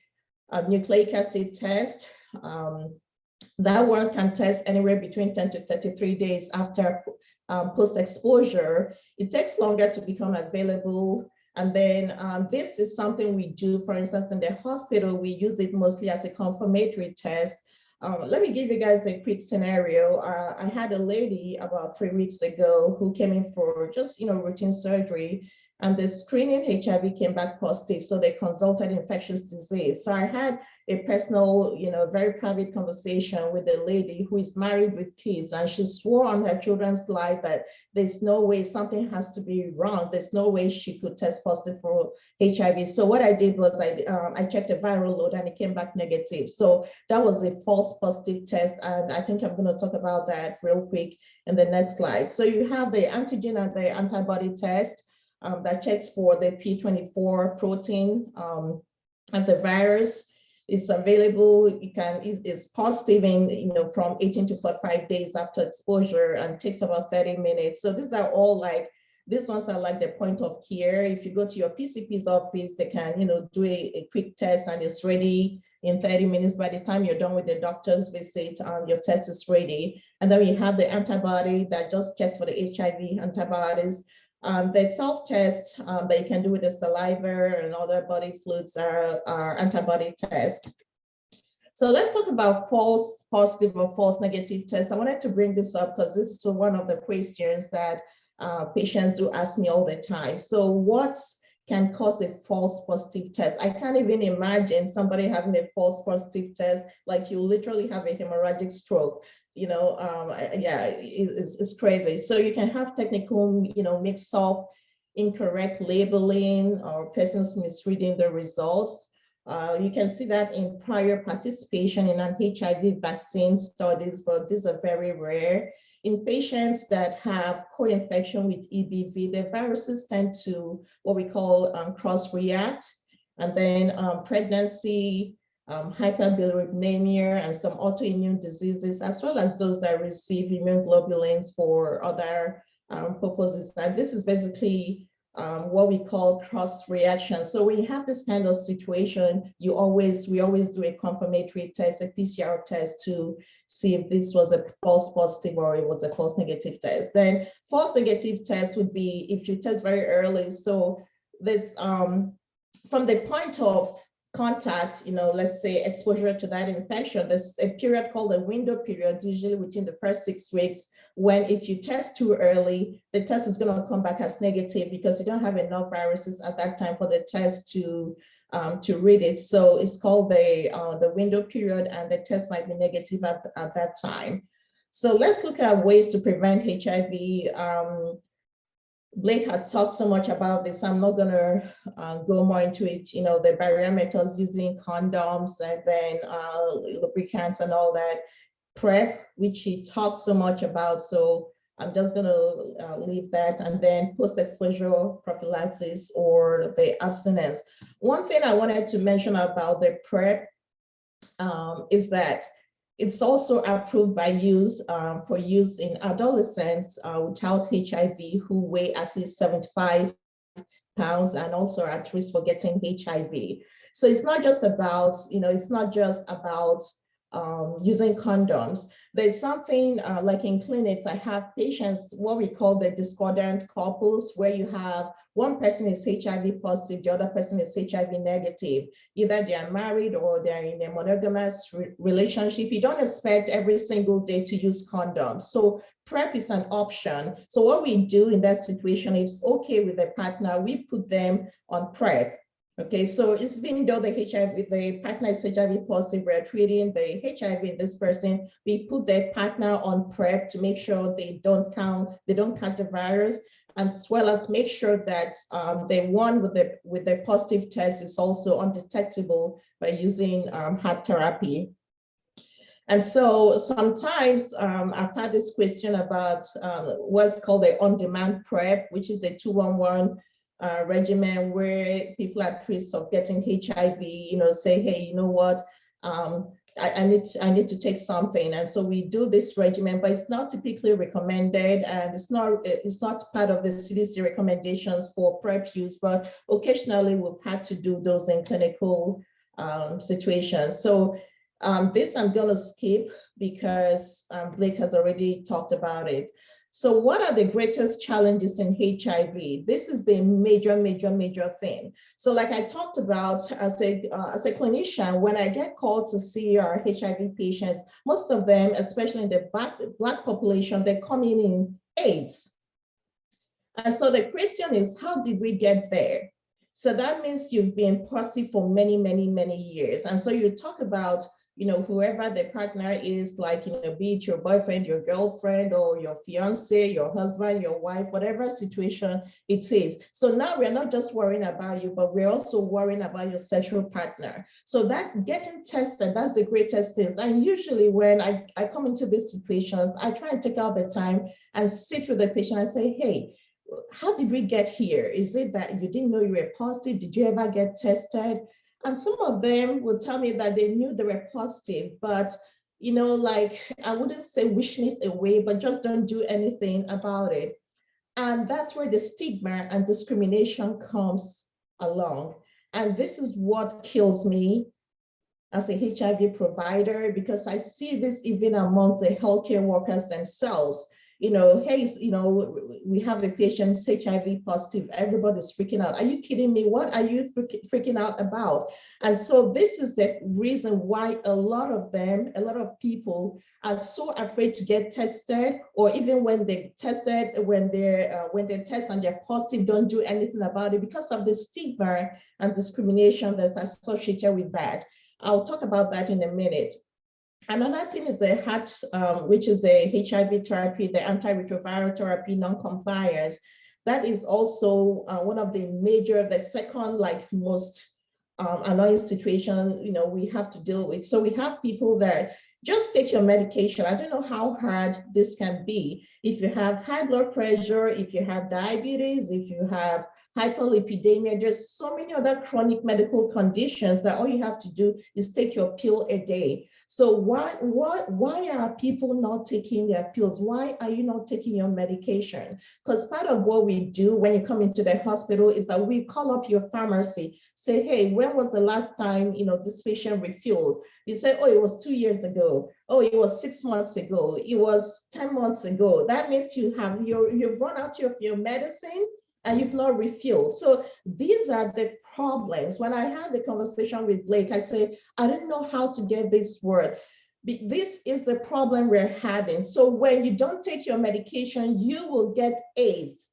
nucleic acid test, that one can test anywhere between 10 to 33 days after post-exposure. It takes longer to become available. And then this is something we do, for instance, in the hospital, we use it mostly as a confirmatory test. Let me give you guys a quick scenario. I had a lady about 3 weeks ago who came in for just routine surgery, and the screening HIV came back positive, so they consulted infectious disease. So I had a personal, very private conversation with a lady who is married with kids, and she swore on her children's life that there's no way, something has to be wrong. There's no way she could test positive for HIV. So what I did was I checked a viral load, and it came back negative. So that was a false positive test, and I think I'm going to talk about that real quick in the next slide. So you have the antigen and the antibody test. That checks for the P24 protein, and the virus is available. It's positive in from 18 to 45 days after exposure, and takes about 30 minutes. So these are all these ones are like the point of care. If you go to your PCP's office, they can do a quick test, and it's ready in 30 minutes. By the time you're done with the doctor's visit, your test is ready. And then we have the antibody that just checks for the HIV antibodies. The self-test that you can do with the saliva and other body fluids are antibody tests. So let's talk about false positive or false negative tests. I wanted to bring this up because this is one of the questions that patients do ask me all the time. So what can cause a false positive test? I can't even imagine somebody having a false positive test, like you literally have a hemorrhagic stroke. Yeah, it's crazy. So you can have technical, mix up, incorrect labeling, or persons misreading the results. You can see that in prior participation in an HIV vaccine studies, but these are very rare. In patients that have co-infection with EBV, the viruses tend to what we call cross-react, and then pregnancy, hyperbilirubinemia, and some autoimmune diseases, as well as those that receive immune globulins for other purposes. And this is basically what we call cross reaction. So when you have this kind of situation, we always do a confirmatory test, a PCR test, to see if this was a false positive or it was a false negative test. Then false negative test would be if you test very early. So this from the point of contact, let's say exposure to that infection, there's a period called the window period, usually within the first 6 weeks, when if you test too early, the test is going to come back as negative because you don't have enough viruses at that time for the test to read it. So it's called the window period, and the test might be negative at that time. So let's look at ways to prevent HIV. Blake had talked so much about this. I'm not going to go more into it. The barrier methods using condoms and then lubricants and all that. PrEP, which he talked so much about. So I'm just going to leave that. And then post-exposure prophylaxis or the abstinence. One thing I wanted to mention about the PrEP is that it's also approved for use in adolescents without HIV who weigh at least 75 pounds and also are at risk for getting HIV. So it's not just about, using condoms. There's something like in clinics, I have patients, what we call the discordant couples, where you have one person is HIV positive, the other person is HIV negative. Either they are married or they're in a monogamous relationship. You don't expect every single day to use condoms. So PrEP is an option. So what we do in that situation, if it's okay with the partner, we put them on PrEP. Okay, so it's been though the partner is HIV positive, we're treating the HIV in this person, we put their partner on PrEP to make sure they don't catch the virus, as well as make sure that the one with the positive test is also undetectable by using HAT therapy. And so sometimes I've had this question about what's called the on-demand PrEP, which is the 2-1-1 regimen where people at risk of getting HIV, say, hey, you know what, I need to take something, and so we do this regimen, but it's not typically recommended, and it's not part of the CDC recommendations for PrEP use. But occasionally we've had to do those in clinical situations. So this I'm going to skip because Blake has already talked about it. So what are the greatest challenges in HIV? This is the major thing. So like I talked about as a clinician, when I get called to see our HIV patients, most of them, especially in the Black population, they come in AIDS. And so the question is, how did we get there? So that means you've been positive for many years. And so you talk about whoever the partner is, like, be it your boyfriend, your girlfriend, or your fiance, your husband, your wife, whatever situation it is. So now we're not just worrying about you, but we're also worrying about your sexual partner. So that getting tested, that's the greatest thing. And usually when I come into these situations, I try and take out the time and sit with the patient and say, hey, how did we get here? Is it that you didn't know you were positive? Did you ever get tested? And some of them will tell me that they knew they were positive, but, like, I wouldn't say wishing it away, but just don't do anything about it. And that's where the stigma and discrimination comes along. And this is what kills me as a HIV provider, because I see this even amongst the healthcare workers themselves. Hey, we have a patient HIV positive, everybody's freaking out. Are you kidding me? What are you freaking out about? And so this is the reason why a lot of people are so afraid to get tested, or even when they tested, when they test and they're positive, don't do anything about it because of the stigma and discrimination that's associated with that. I'll talk about that in a minute. Another thing is the HAT, which is the HIV therapy, the antiretroviral therapy non-compliance. That is also one of the second most annoying situation, we have to deal with. So we have people that just take your medication. I don't know how hard this can be. If you have high blood pressure, if you have diabetes, if you have hyperlipidemia, there's so many other chronic medical conditions that all you have to do is take your pill a day. So why are people not taking their pills? Why are you not taking your medication? Because part of what we do when you come into the hospital is that we call up your pharmacy, say, hey, when was the last time this patient refilled? You say, oh, it was 2 years ago. Oh, it was 6 months ago. It was 10 months ago. That means you've run out of your medicine and you've not refilled. So these are the problems. When I had the conversation with Blake, I said, I didn't know how to get this word. This is the problem we're having. So when you don't take your medication, you will get AIDS.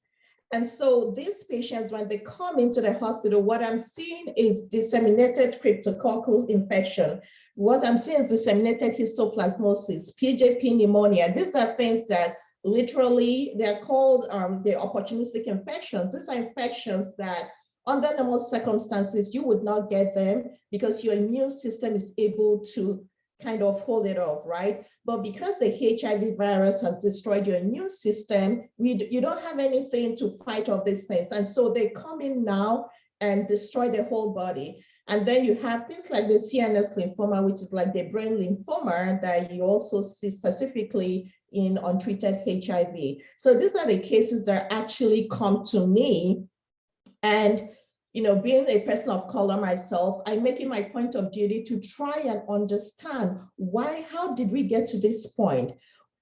And so these patients, when they come into the hospital, what I'm seeing is disseminated cryptococcal infection. What I'm seeing is disseminated histoplasmosis, PJP pneumonia. These are things that literally, they're called the opportunistic infections. These are infections that under normal circumstances, you would not get them because your immune system is able to kind of hold it off, right? But because the HIV virus has destroyed your immune system, you don't have anything to fight off these things. And so they come in now and destroy the whole body. And then you have things like the CNS lymphoma, which is like the brain lymphoma that you also see specifically in untreated HIV. So these are the cases that actually come to me. And being a person of color myself, I make it my point of duty to try and understand how did we get to this point?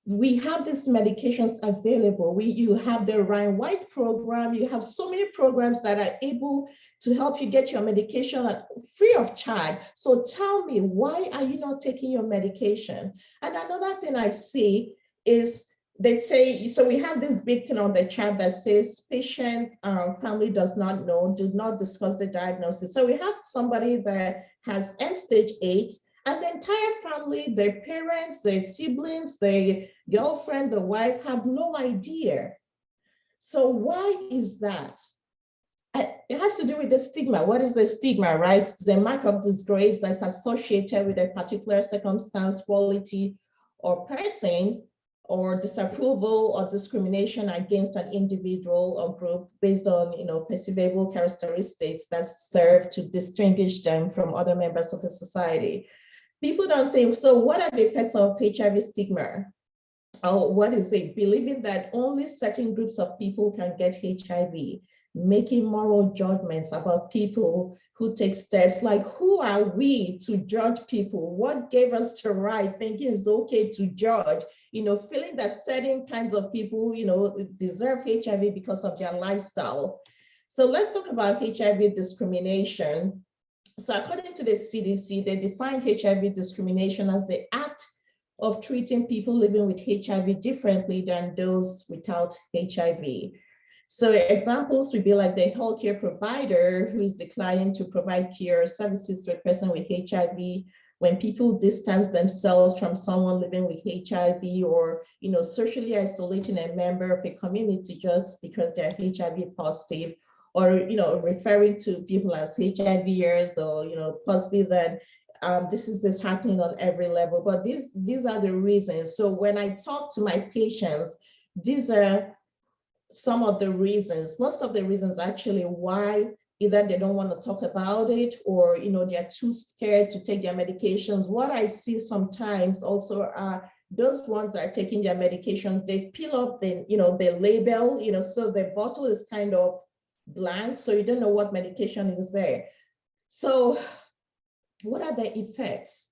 We have these medications available. You have the Ryan White program. You have so many programs that are able to help you get your medication free of charge. So tell me, why are you not taking your medication? And another thing I see is they say, so we have this big thing on the chat that says patient family does not know, do not discuss the diagnosis. So we have somebody that has end-stage AIDS, and the entire family, their parents, their siblings, their girlfriend, the wife have no idea. So why is that? It has to do with the stigma. What is the stigma, right? It's a mark of disgrace that's associated with a particular circumstance, quality, or person, or disapproval or discrimination against an individual or group based on perceivable characteristics that serve to distinguish them from other members of the society. People don't think, so what are the effects of HIV stigma? Or what is it? Believing that only certain groups of people can get HIV, making moral judgments about people who take steps. Like, who are we to judge people? What gave us the right thinking it's okay to judge? Feeling that certain kinds of people, deserve HIV because of their lifestyle. So let's talk about HIV discrimination. So according to the CDC, they define HIV discrimination as the act of treating people living with HIV differently than those without HIV. So examples would be like the healthcare provider who is declining to provide care services to a person with HIV, when people distance themselves from someone living with HIV, or socially isolating a member of a community just because they're HIV positive, or referring to people as HIVers, or positive, that this is happening on every level. But these are the reasons. So when I talk to my patients, these are some of the reasons, most of the reasons actually, why either they don't want to talk about it, or they're too scared to take their medications. What I see sometimes also are those ones that are taking their medications, they peel off the label, so the bottle is kind of blank, so you don't know what medication is there. So what are the effects?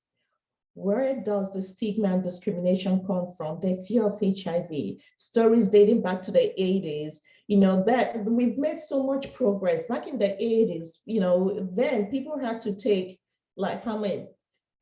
Where does the stigma and discrimination come from? The fear of HIV, stories dating back to the 80s, that we've made so much progress. Back in the 80s, then people had to take like how many,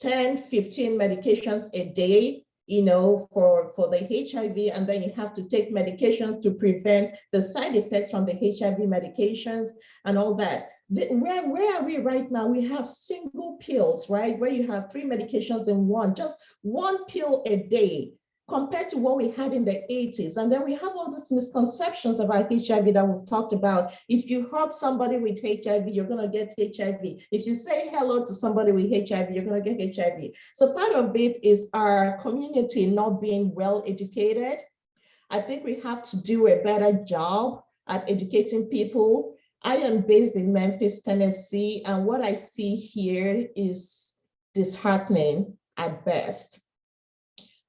10, 15 medications a day, for the HIV, and then you have to take medications to prevent the side effects from the HIV medications and all that. Where are we right now? We have single pills, right? Where you have 3 medications in one, just 1 pill a day, compared to what we had in the 80s. And then we have all these misconceptions about HIV that we've talked about. If you hug somebody with HIV, you're going to get HIV. If you say hello to somebody with HIV, you're going to get HIV. So part of it is our community not being well educated. I think we have to do a better job at educating people. I am based in Memphis, Tennessee, and what I see here is disheartening at best.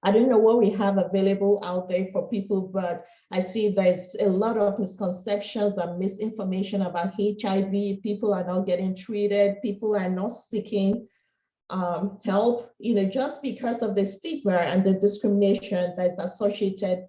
I don't know what we have available out there for people, but I see there's a lot of misconceptions and misinformation about HIV. People are not getting treated. People are not seeking help, just because of the stigma and the discrimination that's associated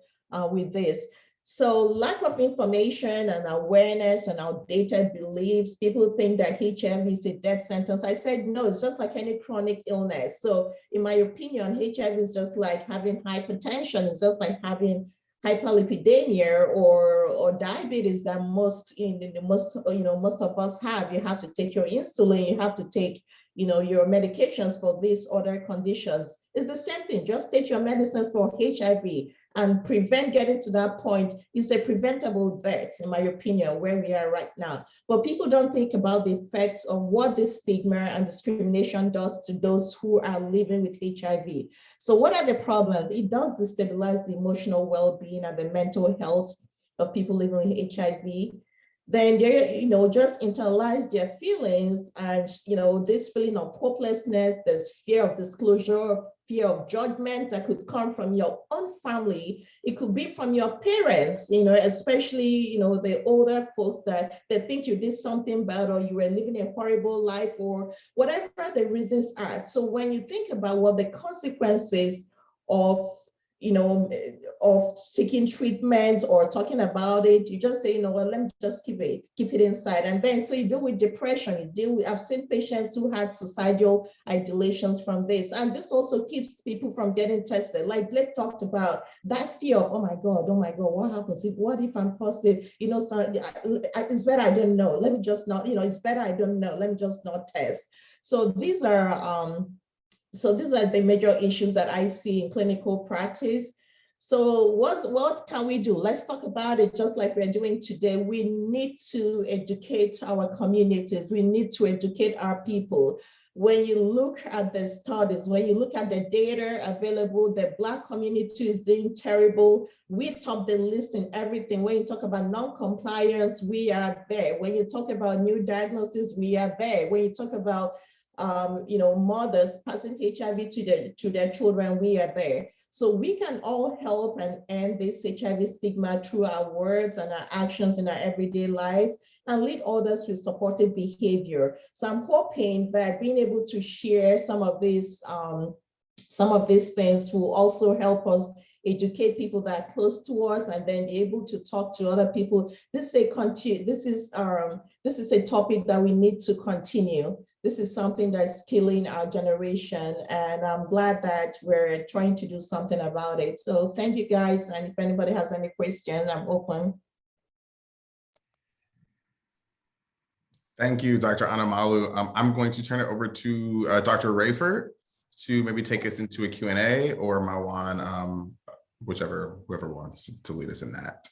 with this. So lack of information and awareness and outdated beliefs, people think that HIV is a death sentence. I said, no, it's just like any chronic illness. So in my opinion, HIV is just like having hypertension. It's just like having hyperlipidemia or diabetes that most of us have. You have to take your insulin, you have to take your medications for these other conditions. It's the same thing. Just take your medicine for HIV and prevent getting to that point. Is a preventable death, in my opinion, where we are right now. But people don't think about the effects of what this stigma and discrimination does to those who are living with HIV. So what are the problems? It does destabilize the emotional well-being and the mental health of people living with HIV. Then they, just internalize their feelings and, this feeling of hopelessness, there's fear of disclosure, fear of judgment that could come from your own family. It could be from your parents, especially, the older folks that they think you did something bad or you were living a horrible life or whatever the reasons are. So when you think about what the consequences of of seeking treatment or talking about it, you just say, well, let me just keep it inside. And then, so you deal with depression, I've seen patients who had suicidal ideations from this. And this also keeps people from getting tested. Like Blake talked about that fear of, oh my God, what happens? What if I'm positive? So it's better I don't know. Let me just not, it's better I don't know. Let me just not test. So these are the major issues that I see in clinical practice. So what can we do? Let's talk about it just like we're doing today. We need to educate our communities. We need to educate our people. When you look at the studies, when you look at the data available, the Black community is doing terrible. We top the list in everything. When you talk about non-compliance, we are there. When you talk about new diagnosis, we are there. When you talk about mothers passing HIV to their children, we are there. So we can all help and end this HIV stigma through our words and our actions in our everyday lives and lead others with supportive behavior. So I'm hoping that being able to share some of these things will also help us educate people that are close to us and then be able to talk to other people. This is a topic that we need to continue. This is something that's killing our generation, and I'm glad that we're trying to do something about it. So thank you guys, and if anybody has any questions, I'm open. Thank you, Dr. Anamalu. I'm going to turn it over to Dr. Rayford to maybe take us into a Q&A, or Mawan, whoever wants to lead us in that.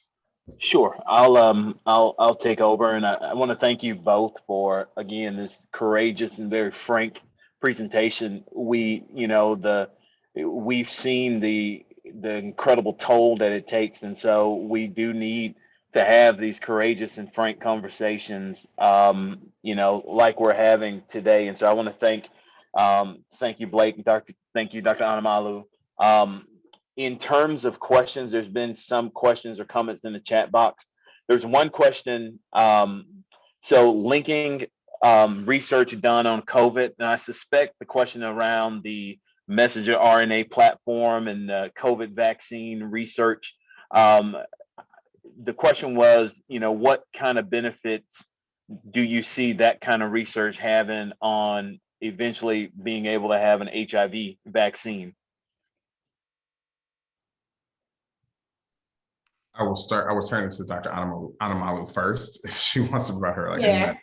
Sure, I'll take over, and I want to thank you both for, again, this courageous and very frank presentation. We've seen the incredible toll that it takes, and so we do need to have these courageous and frank conversations, like we're having today. And so I want to thank you, Blake, thank you, Dr. Anamalu. In terms of questions, there's been some questions or comments in the chat box. There's one question, so linking research done on COVID, and I suspect the question around the messenger RNA platform and the COVID vaccine research. The question was, what kind of benefits do you see that kind of research having on eventually being able to have an HIV vaccine? I will turn it to Dr. Anamalu first, if she wants to provide her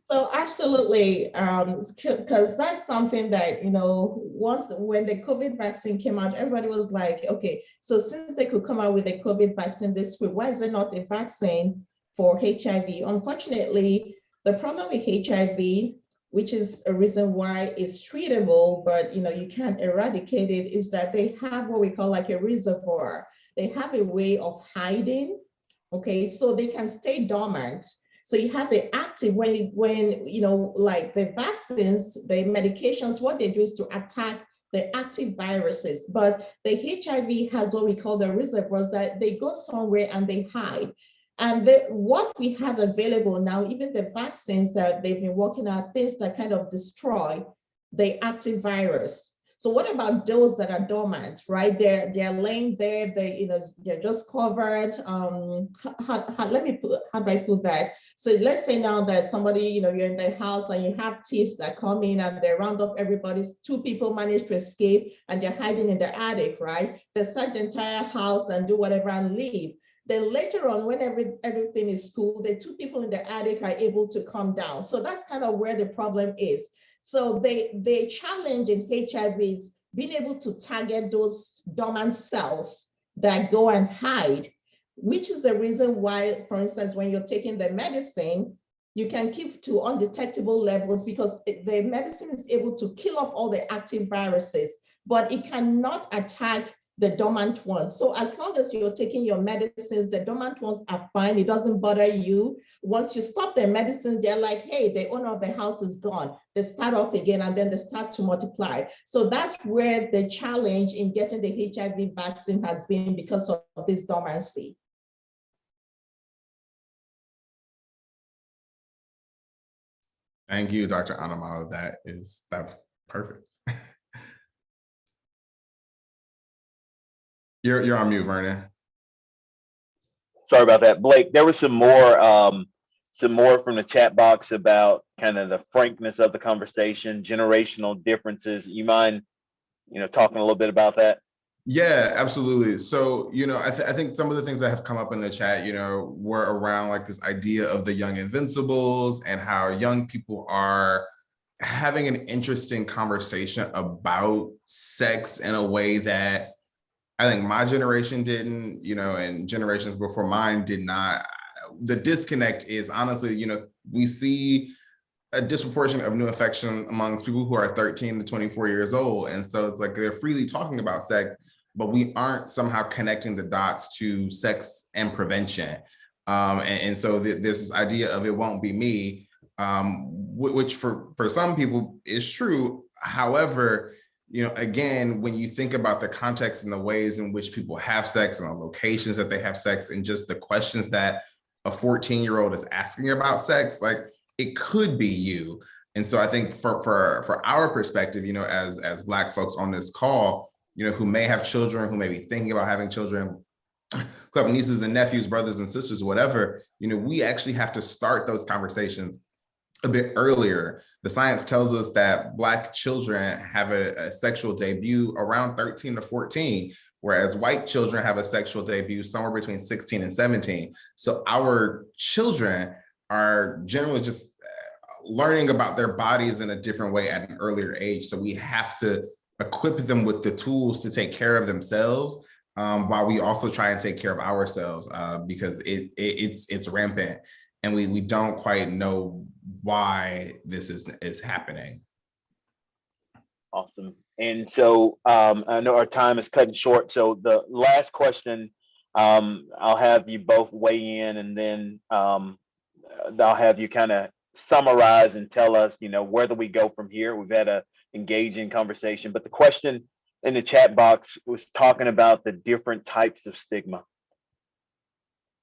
So absolutely, because that's something that, when the COVID vaccine came out, everybody was like, okay, so since they could come out with a COVID vaccine this week, why is there not a vaccine for HIV? Unfortunately, the problem with HIV, which is a reason why it's treatable, but you can't eradicate it, is that they have what we call like a reservoir. They have a way of hiding, okay? So they can stay dormant. So you have the active, when like the vaccines, the medications, what they do is to attack the active viruses. But the HIV has what we call the reservoirs, that they go somewhere and they hide. And what we have available now, even the vaccines that they've been working on, things that kind of destroy the active virus. So what about those that are dormant, right? They're laying there, they're just covered. How do I put that? So let's say now that somebody, you're in the house and you have thieves that come in and they round up everybody. Two people manage to escape and they're hiding in the attic, right? They search the entire house and do whatever and leave. Then later on, when everything is cool, the two people in the attic are able to come down. So that's kind of where the problem is. So the challenge in HIV is being able to target those dormant cells that go and hide, which is the reason why, for instance, when you're taking the medicine, you can keep to undetectable levels because the medicine is able to kill off all the active viruses, but it cannot attack the dormant ones. So as long as you're taking your medicines, the dormant ones are fine. It doesn't bother you. Once you stop their medicines, they're like, hey, the owner of the house is gone. They start off again and then they start to multiply. So that's where the challenge in getting the HIV vaccine has been because of this dormancy. Thank you, Dr. Anamalo. That's perfect. You're on mute, Vernon. Sorry about that, Blake. There was some more from the chat box about kind of the frankness of the conversation, generational differences. You mind, talking a little bit about that? Yeah, absolutely. So, I think some of the things that have come up in the chat, were around like this idea of the young invincibles and how young people are having an interesting conversation about sex in a way that I think my generation didn't, and generations before mine did not. The disconnect is honestly, we see a disproportion of new infection amongst people who are 13 to 24 years old. And so it's like they're freely talking about sex, but we aren't somehow connecting the dots to sex and prevention. And so there's this idea of it won't be me, which for some people is true. However, again, when you think about the context and the ways in which people have sex and the locations that they have sex and just the questions that a 14-year-old is asking about sex, like it could be you. And so I think for our perspective, as Black folks on this call, who may have children, who may be thinking about having children, who have nieces and nephews, brothers and sisters, whatever, we actually have to start those conversations a bit earlier. The science tells us that Black children have a sexual debut around 13 to 14, whereas white children have a sexual debut somewhere between 16 and 17. So our children are generally just learning about their bodies in a different way at an earlier age. So we have to equip them with the tools to take care of themselves, while we also try and take care of ourselves, because it's rampant. And we don't quite know why this is happening. Awesome. And so I know our time is cutting short. So the last question, I'll have you both weigh in, and then I'll have you kind of summarize and tell us, where do we go from here? We've had a engaging conversation, but the question in the chat box was talking about the different types of stigma.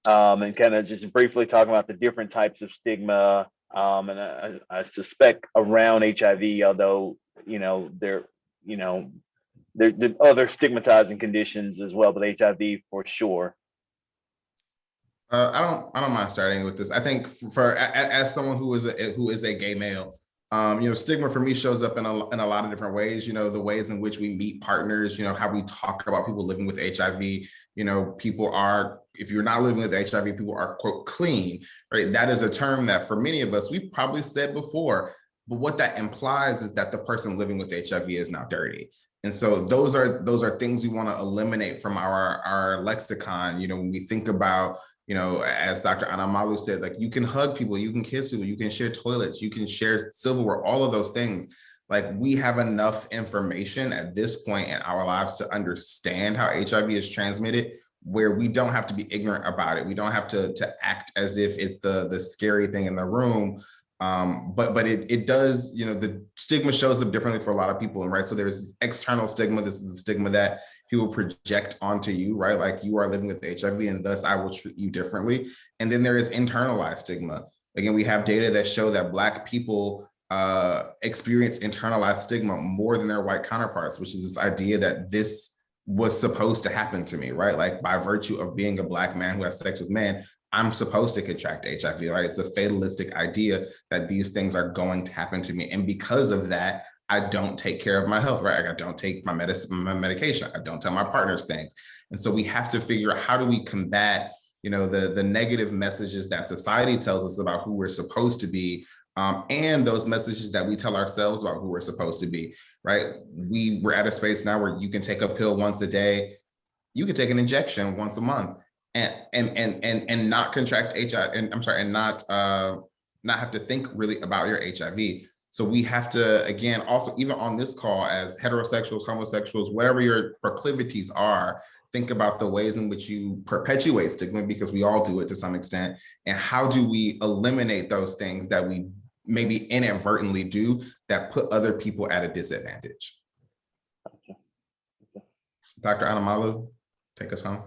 And kind of just briefly talking about the different types of stigma, and I suspect around HIV, although there are other stigmatizing conditions as well, but HIV for sure. I don't mind starting with this. I think as someone who is a gay male, stigma for me shows up in a lot of different ways. The ways in which we meet partners, how we talk about people living with HIV. People are, if you're not living with HIV, people are, quote, clean, right? That is a term that for many of us, we've probably said before, but what that implies is that the person living with HIV is now dirty. And so those are things we want to eliminate from our lexicon. When we think about, as Dr. Anamalu said, like you can hug people, you can kiss people, you can share toilets, you can share silverware, all of those things. Like we have enough information at this point in our lives to understand how HIV is transmitted, where we don't have to be ignorant about it. We don't have to act as if it's the scary thing in the room. But it does, the stigma shows up differently for a lot of people, right? So there's this external stigma. This is a stigma that people project onto you, right? Like you are living with HIV and thus I will treat you differently. And then there is internalized stigma. Again, we have data that show that Black people experience internalized stigma more than their white counterparts, which is this idea that this was supposed to happen to me, right? Like by virtue of being a Black man who has sex with men, I'm supposed to contract HIV, right? It's a fatalistic idea that these things are going to happen to me. And because of that, I don't take care of my health, right? I don't take my medicine, my medication. I don't tell my partners things. And so we have to figure out, how do we combat, the negative messages that society tells us about who we're supposed to be, and those messages that we tell ourselves about who we're supposed to be, right? We're at a space now where you can take a pill once a day, you can take an injection once a month, and not contract HIV, and not have to think really about your HIV. So we have to, again, also, even on this call, as heterosexuals, homosexuals, whatever your proclivities are, think about the ways in which you perpetuate stigma, because we all do it to some extent. And how do we eliminate those things that we maybe inadvertently do that put other people at a disadvantage? Okay. Dr. Anamalu, take us home.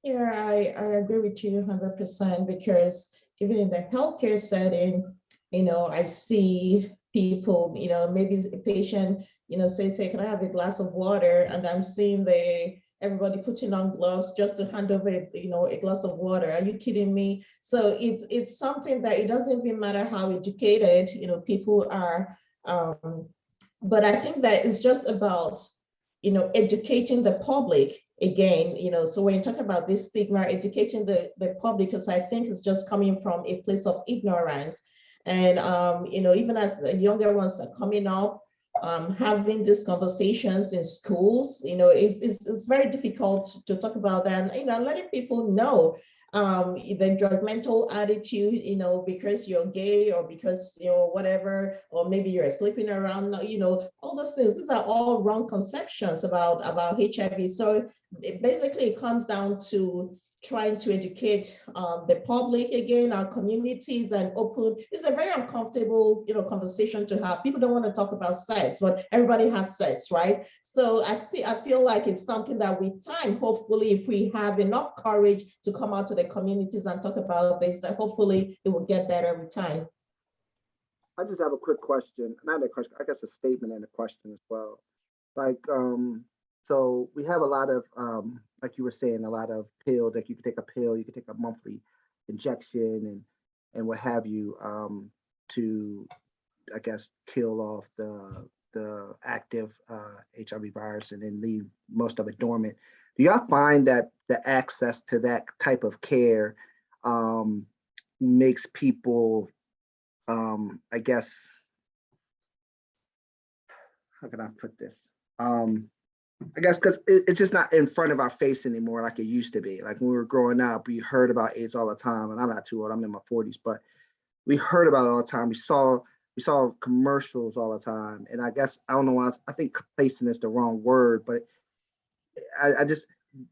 Yeah, I agree with you 100%, because even in the healthcare setting, I see people, maybe a patient, say, can I have a glass of water? And I'm seeing everybody putting on gloves just to hand over, a glass of water. Are you kidding me? So it's something that it doesn't even matter how educated, people are. But I think that it's just about, educating the public again, so when you talk about this stigma, educating the public, because I think it's just coming from a place of ignorance. And, even as the younger ones are coming up, having these conversations in schools, it's very difficult to talk about that, and, letting people know the judgmental attitude, because you're gay, or because, whatever, or maybe you're sleeping around, all those things. These are all wrong conceptions about HIV. So basically it comes down to trying to educate the public, again, our communities, and open. It's a very uncomfortable, conversation to have. People don't want to talk about sex, but everybody has sex, right? So I feel like it's something that with time, hopefully, if we have enough courage to come out to the communities and talk about this, that hopefully it will get better with time. I just have a quick question, not a question, I guess a statement and a question as well. Like, so we have a lot of, like you were saying, a lot of pills, like you can take a pill, you can take a monthly injection and what have you, to, I guess, kill off the active HIV virus and then leave most of it dormant. Do y'all find that the access to that type of care makes people, I guess, how can I put this? I guess because it's just not in front of our face anymore like it used to be. Like when we were growing up, we heard about AIDS all the time, and I'm not too old, I'm in my 40s, but we heard about it all the time. We saw commercials all the time. And I guess, I don't know why, I think complacent is the wrong word, but I just,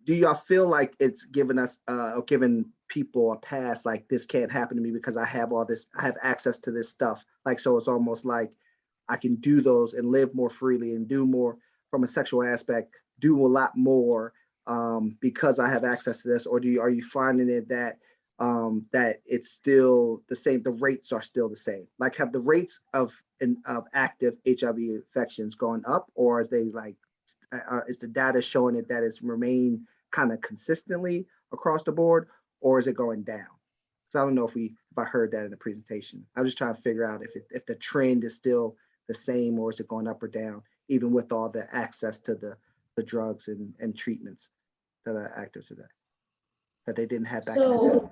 do y'all feel like it's given us, giving people a pass, like this can't happen to me because I have all this, I have access to this stuff. Like, so it's almost like I can do those and live more freely and do more from a sexual aspect, do a lot more because I have access to this? Or are you finding it that that it's still the same, the rates are still the same? Like, have the rates of active HIV infections gone up, or is they like, is the data showing it that it's remained kind of consistently across the board, or is it going down? So I don't know if I heard that in the presentation. I'm just trying to figure out if the trend is still the same, or is it going up or down, even with all the access to the drugs and treatments that are active today that they didn't have back in the day.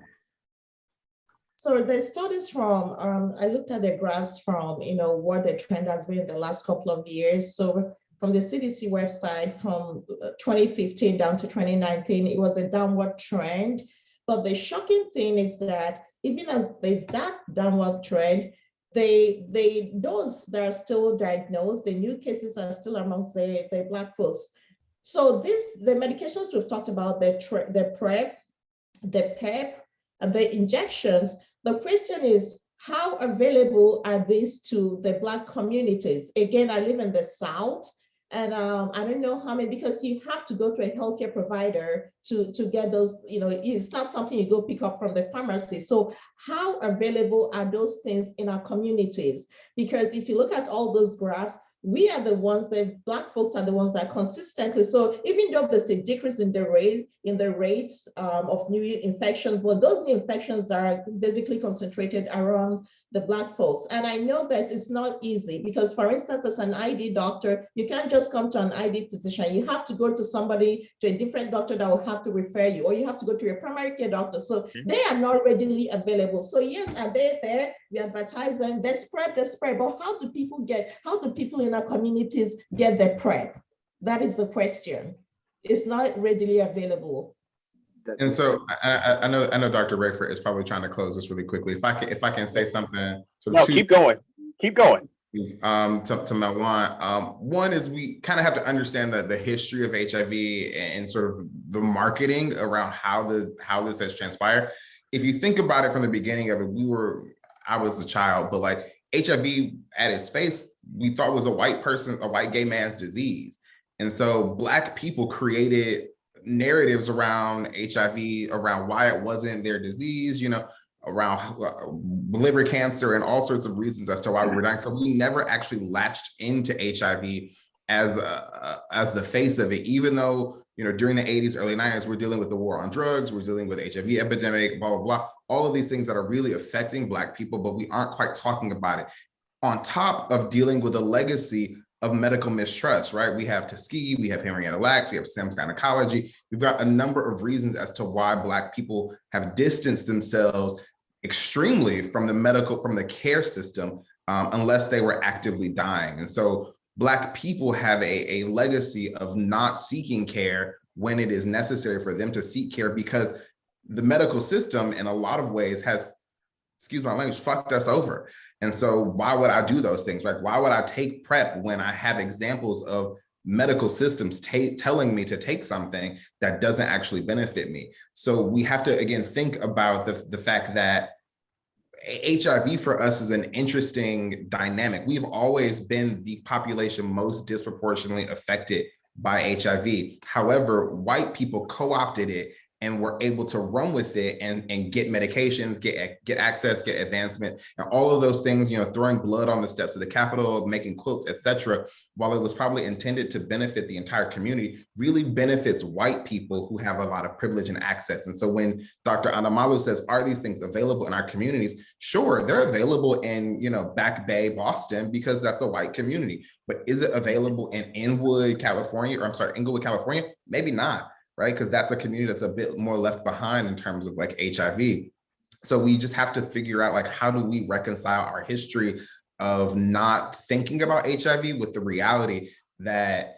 So the studies from, I looked at the graphs from, what the trend has been in the last couple of years. So from the CDC website, from 2015 down to 2019, it was a downward trend. But the shocking thing is that even as there's that downward trend, those that are still diagnosed, the new cases are still amongst the Black folks. So the medications we've talked about, the PrEP, the PEP, and the injections, the question is, how available are these to the Black communities? Again, I live in the South, And I don't know how many, because you have to go to a healthcare provider to get those, it's not something you go pick up from the pharmacy. So how available are those things in our communities? Because if you look at all those graphs, we are the ones that Black folks are the ones that consistently. So even though there's a decrease in the rates of new infections, but those new infections are basically concentrated around the Black folks. And I know that it's not easy because, for instance, as an ID doctor, you can't just come to an ID physician. You have to go to somebody, to a different doctor that will have to refer you, or you have to go to your primary care doctor. So they are not readily available. So yes, are they there? We advertise them. There's PrEP, but how do people in our communities get the PrEP? That is the question. It's not readily available. And so I know Dr. Rayford is probably trying to close this really quickly. If I can say something. No, keep going. Keep going. To Melwan. One is we kind of have to understand the history of HIV and sort of the marketing around how this has transpired. If you think about it from the beginning of it, I was a child, but like HIV at its face, we thought was a white gay man's disease. And so Black people created narratives around HIV, around why it wasn't their disease, around liver cancer and all sorts of reasons as to why we were dying. So we never actually latched into HIV as the face of it, even though, during the 80s, early 90s, we're dealing with the war on drugs, we're dealing with HIV epidemic, blah, blah, blah, all of these things that are really affecting Black people, but we aren't quite talking about it. On top of dealing with a legacy of medical mistrust, right? We have Tuskegee, we have Henrietta Lacks, we have Sims Gynecology. We've got a number of reasons as to why Black people have distanced themselves extremely from the care system, unless they were actively dying. And so Black people have a legacy of not seeking care when it is necessary for them to seek care, because the medical system in a lot of ways has, excuse my language, fucked us over. And so why would I do those things? Like, why would I take PrEP when I have examples of medical systems telling me to take something that doesn't actually benefit me? So we have to, again, think about the fact that HIV for us is an interesting dynamic. We've always been the population most disproportionately affected by HIV. However, white people co-opted it and were able to run with it and get medications, get access, get advancement, and all of those things, throwing blood on the steps of the Capitol, making quilts, etc. While it was probably intended to benefit the entire community, really benefits white people who have a lot of privilege and access. And so when Dr. Anamalu says, are these things available in our communities? Sure, they're available in, Back Bay, Boston, because that's a white community. But is it available in Inglewood, California? Maybe not. Right? Because that's a community that's a bit more left behind in terms of like HIV. So we just have to figure out, like, how do we reconcile our history of not thinking about HIV with the reality that,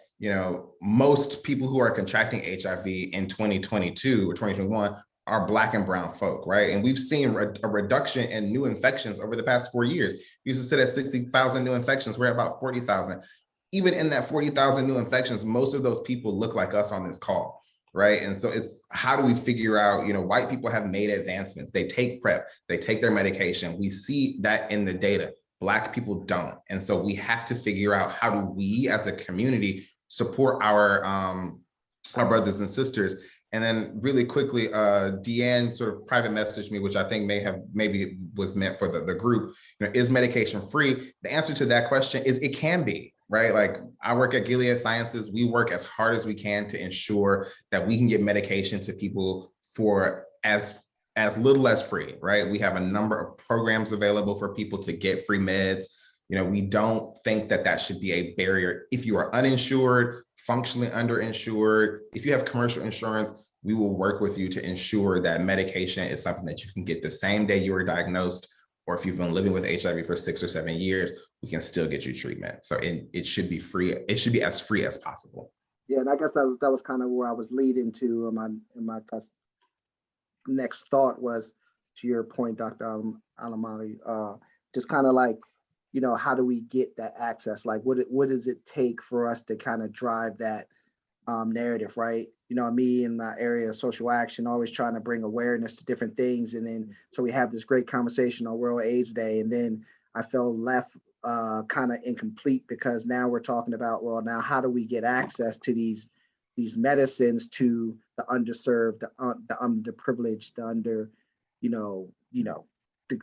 most people who are contracting HIV in 2022 or 2021 are Black and brown folk, right? And we've seen a reduction in new infections over the past 4 years. We used to sit at 60,000 new infections. We're at about 40,000. Even in that 40,000 new infections, most of those people look like us on this call. Right. And so it's, how do we figure out, white people have made advancements. They take PrEP, they take their medication. We see that in the data. Black people don't. And so we have to figure out, how do we as a community support our brothers and sisters? And then really quickly, Deanne sort of private messaged me, which I think maybe was meant for the group. Is medication free? The answer to that question is it can be. Right? Like, I work at Gilead Sciences. We work as hard as we can to ensure that we can get medication to people for as little as free, right? We have a number of programs available for people to get free meds. We don't think that should be a barrier. If you are uninsured, functionally underinsured, if you have commercial insurance, we will work with you to ensure that medication is something that you can get the same day you were diagnosed, or if you've been living with HIV for 6 or 7 years, we can still get you treatment. So it should be free. It should be as free as possible. Yeah, and I guess that was kind of where I was leading to in my next thought was, to your point, Dr. Alamali, just kind of like, how do we get that access? Like, what does it take for us to kind of drive that narrative, right? Me in my area of social action, always trying to bring awareness to different things. And then, so we have this great conversation on World AIDS Day. And then I felt left kind of incomplete, because now we're talking about, well, now how do we get access to these medicines to the underserved, the underprivileged, the under,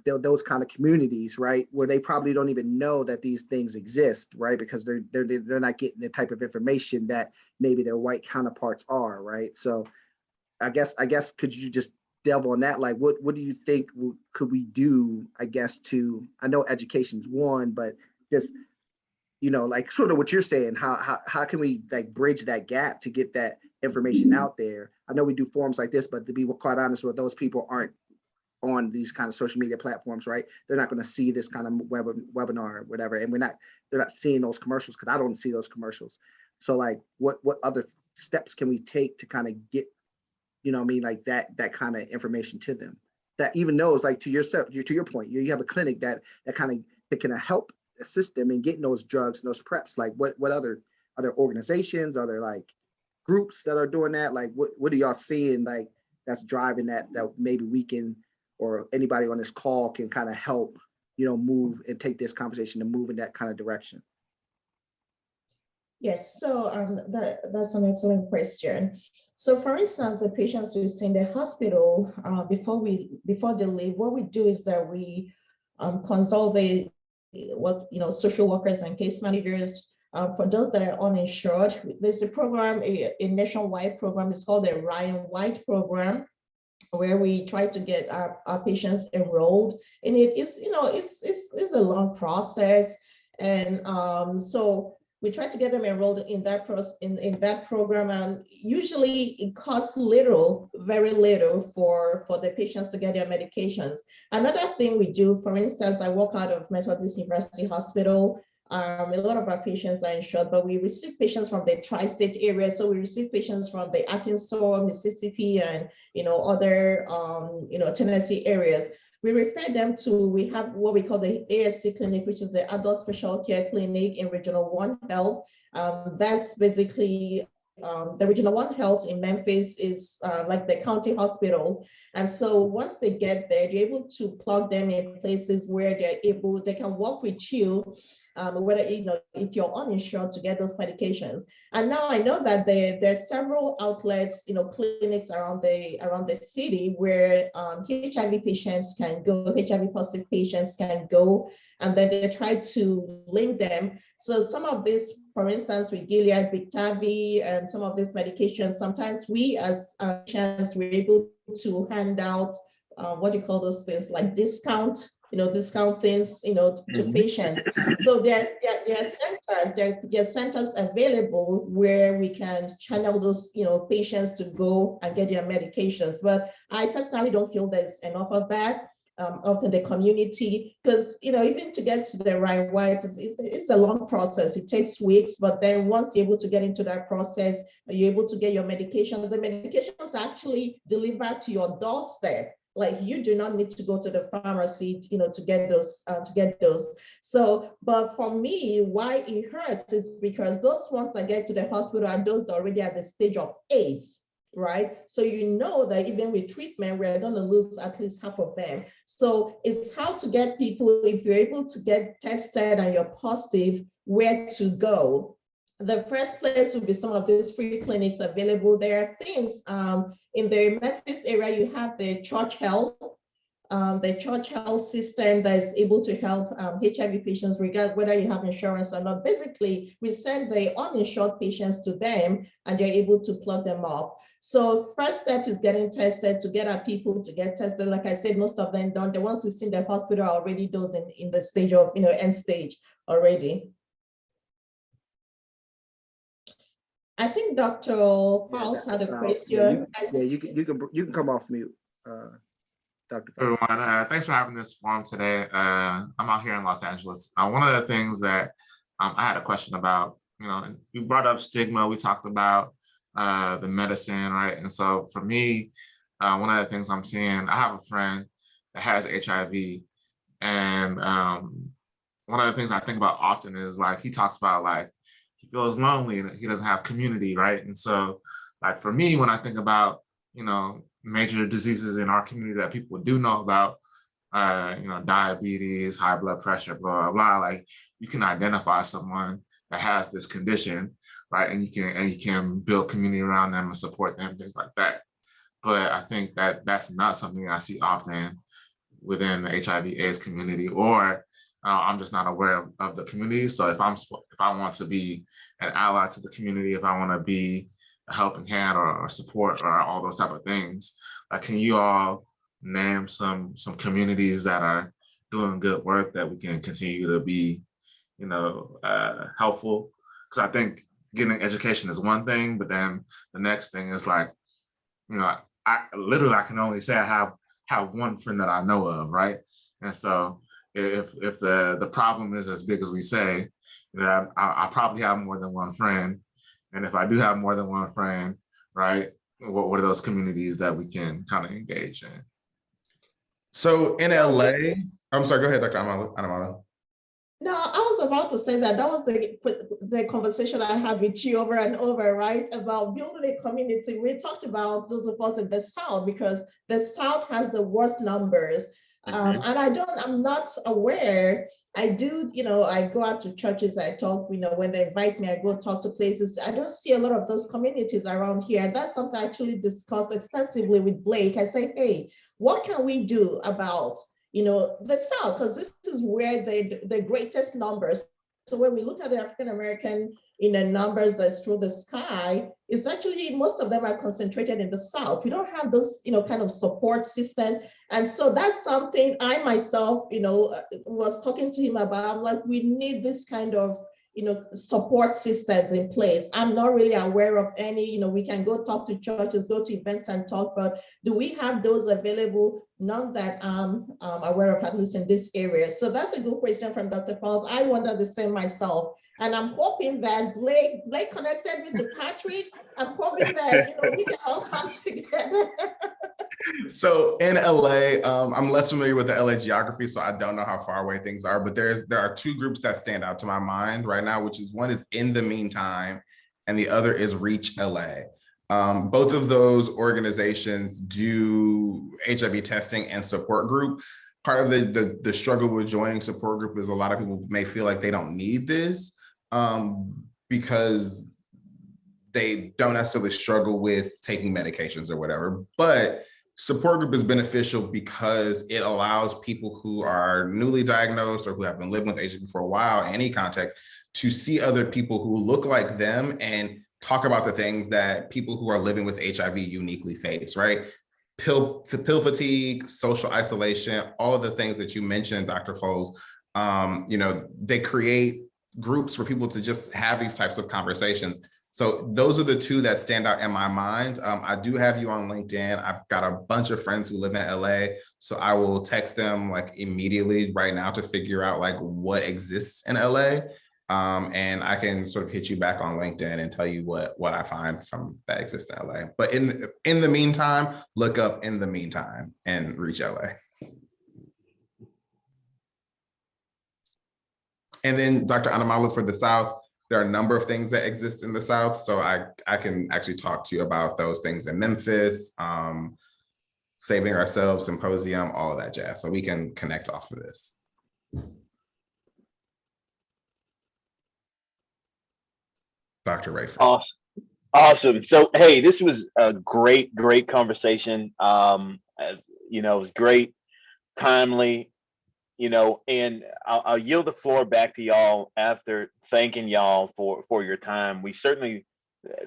those kind of communities, right, where they probably don't even know that these things exist, right, because they're not getting the type of information that maybe their white counterparts are, right? So I guess could you just delve on that? Like, what do you think could we do, I guess, to, I know education's one, but just, like sort of what you're saying, how can we like bridge that gap to get that information out there? I know we do forums like this, but to be quite honest with, those people aren't on these kind of social media platforms, right? They're not going to see this kind of webinar or whatever, and they're not seeing those commercials, because I don't see those commercials. So like, what other steps can we take to kind of get, like that kind of information to them, that even knows, like, to your point, you have a clinic that can help assist them in getting those drugs and those preps. Like, what other organizations, are there like groups that are doing that? Like, what are y'all seeing, like, that's driving that maybe we can, or anybody on this call can kind of help, move and take this conversation and move in that kind of direction? Yes, so that's an excellent question. So for instance, the patients we see in the hospital, before they leave, what we do is that we consult social workers and case managers. For those that are uninsured, there's a program, a nationwide program. It's called the Ryan White program, where we try to get our patients enrolled. And it is, it's a long process. And so we try to get them enrolled in that in that program, and usually it costs very little for the patients to get their medications. Another thing we do, for instance, I work out of Methodist University Hospital. A lot of our patients are insured, but we receive patients from the tri-state area. So we receive patients from the Arkansas, Mississippi, and other Tennessee areas. We refer them to, we have what we call the ASC clinic, which is the Adult Special Care Clinic in Regional 1 Health. That's basically the Regional 1 Health in Memphis is like the county hospital. And so once they get there, you're able to plug them in places where they can work with you, whether if you're uninsured, to get those medications. And now I know that there's several outlets, clinics around the city where HIV patients can go, HIV positive patients can go, and then they try to link them. So some of this, for instance, with Gilead, Biktarvy, and some of these medications, sometimes we as patients, we're able to hand out what do you call those things, like discount things, to patients. So there are centers available where we can channel those, patients to go and get their medications. But I personally don't feel there's enough of that of the community, because, even to get to the right white, it's a long process. It takes weeks, but then once you're able to get into that process, you're able to get your medications. The medications are actually delivered to your doorstep. Like, you do not need to go to the pharmacy, to get those. So, but for me, why it hurts is because those ones that get to the hospital are those that are already at the stage of AIDS, right? So that even with treatment, we're going to lose at least half of them. So it's how to get people, if you're able to get tested and you're positive, where to go. The first place would be some of these free clinics available. There are things in the Memphis area. You have the Church Health, system that is able to help HIV patients, regardless whether you have insurance or not. Basically, we send the uninsured patients to them, and they're able to plug them up. So first step is getting tested, to get our people to get tested. Like I said, most of them don't. The ones who see in the hospital are already those in the stage of end stage already. I think Dr. Fowles had a question. You can come off mute, Dr. Fowles. Everyone, thanks for having this forum today. I'm out here in Los Angeles. One of the things that I had a question about, you brought up stigma. We talked about the medicine, right? And so for me, one of the things I'm seeing, I have a friend that has HIV, and one of the things I think about often is, like, he talks about, like, he feels lonely and he doesn't have community, right? And so, like, for me, when I think about, major diseases in our community that people do know about, diabetes, high blood pressure, blah, blah, blah. Like you can identify someone that has this condition, right? And you can build community around them and support them, things like that. But I think that that's not something I see often within the HIV/AIDS community, or I'm just not aware of the community. So if I want to be an ally to the community, if I want to be a helping hand or support or all those type of things, can you all name some communities that are doing good work that we can continue to be, helpful? Because I think getting education is one thing, but then the next thing is like, I can only say I have one friend that I know of, right? And so if the problem is as big as we say, I probably have more than one friend. And if I do have more than one friend, right, what are those communities that we can kind of engage in? So in LA, I'm sorry, go ahead, Dr. Anamalo. No, I was about to say that was the conversation I had with you over and over, right? About building a community. We talked about those of us in the South because the South has the worst numbers. And I'm not aware. I do, I go out to churches, I talk, when they invite me, I go talk to places. I don't see a lot of those communities around here. That's something I actually discussed extensively with Blake. I say, hey, what can we do about the South, because this is where the greatest numbers. So when we look at the African-American, numbers that's through the sky, it's actually, most of them are concentrated in the South. We don't have those, kind of support system. And so that's something I myself, was talking to him about. I'm like, we need this kind of, support systems in place. I'm not really aware of any, we can go talk to churches, go to events and talk, but do we have those available? None that I'm aware of, at least in this area. So that's a good question from Dr. Pauls. I wonder the same myself. And I'm hoping that Blake connected me to Patrick. I'm hoping that, we can all come together. So in LA, I'm less familiar with the LA geography, so I don't know how far away things are, but there are two groups that stand out to my mind right now, which is one is In the Meantime, and the other is Reach LA. Both of those organizations do HIV testing and support group. Part of the struggle with joining support group is a lot of people may feel like they don't need this because they don't necessarily struggle with taking medications or whatever, but support group is beneficial because it allows people who are newly diagnosed or who have been living with HIV for a while, in any context, to see other people who look like them and talk about the things that people who are living with HIV uniquely face, right? Pill fatigue, social isolation, all of the things that you mentioned, Dr. Foles, they create groups for people to just have these types of conversations. So those are the two that stand out in my mind. I do have you on LinkedIn. I've got a bunch of friends who live in LA, so I will text them like immediately right now to figure out like what exists in LA. And I can sort of hit you back on LinkedIn and tell you what I find from that exists in LA. But in the meantime, look up In the Meantime and Reach LA. And then Dr. Anamalo for the South, there are a number of things that exist in the South. So I can actually talk to you about those things in Memphis, Saving Ourselves Symposium, all of that jazz. So we can connect off of this. Dr. Rayford. Awesome. So, hey, this was a great conversation. As you know, it was great, timely, and I'll yield the floor back to y'all after thanking y'all for your time.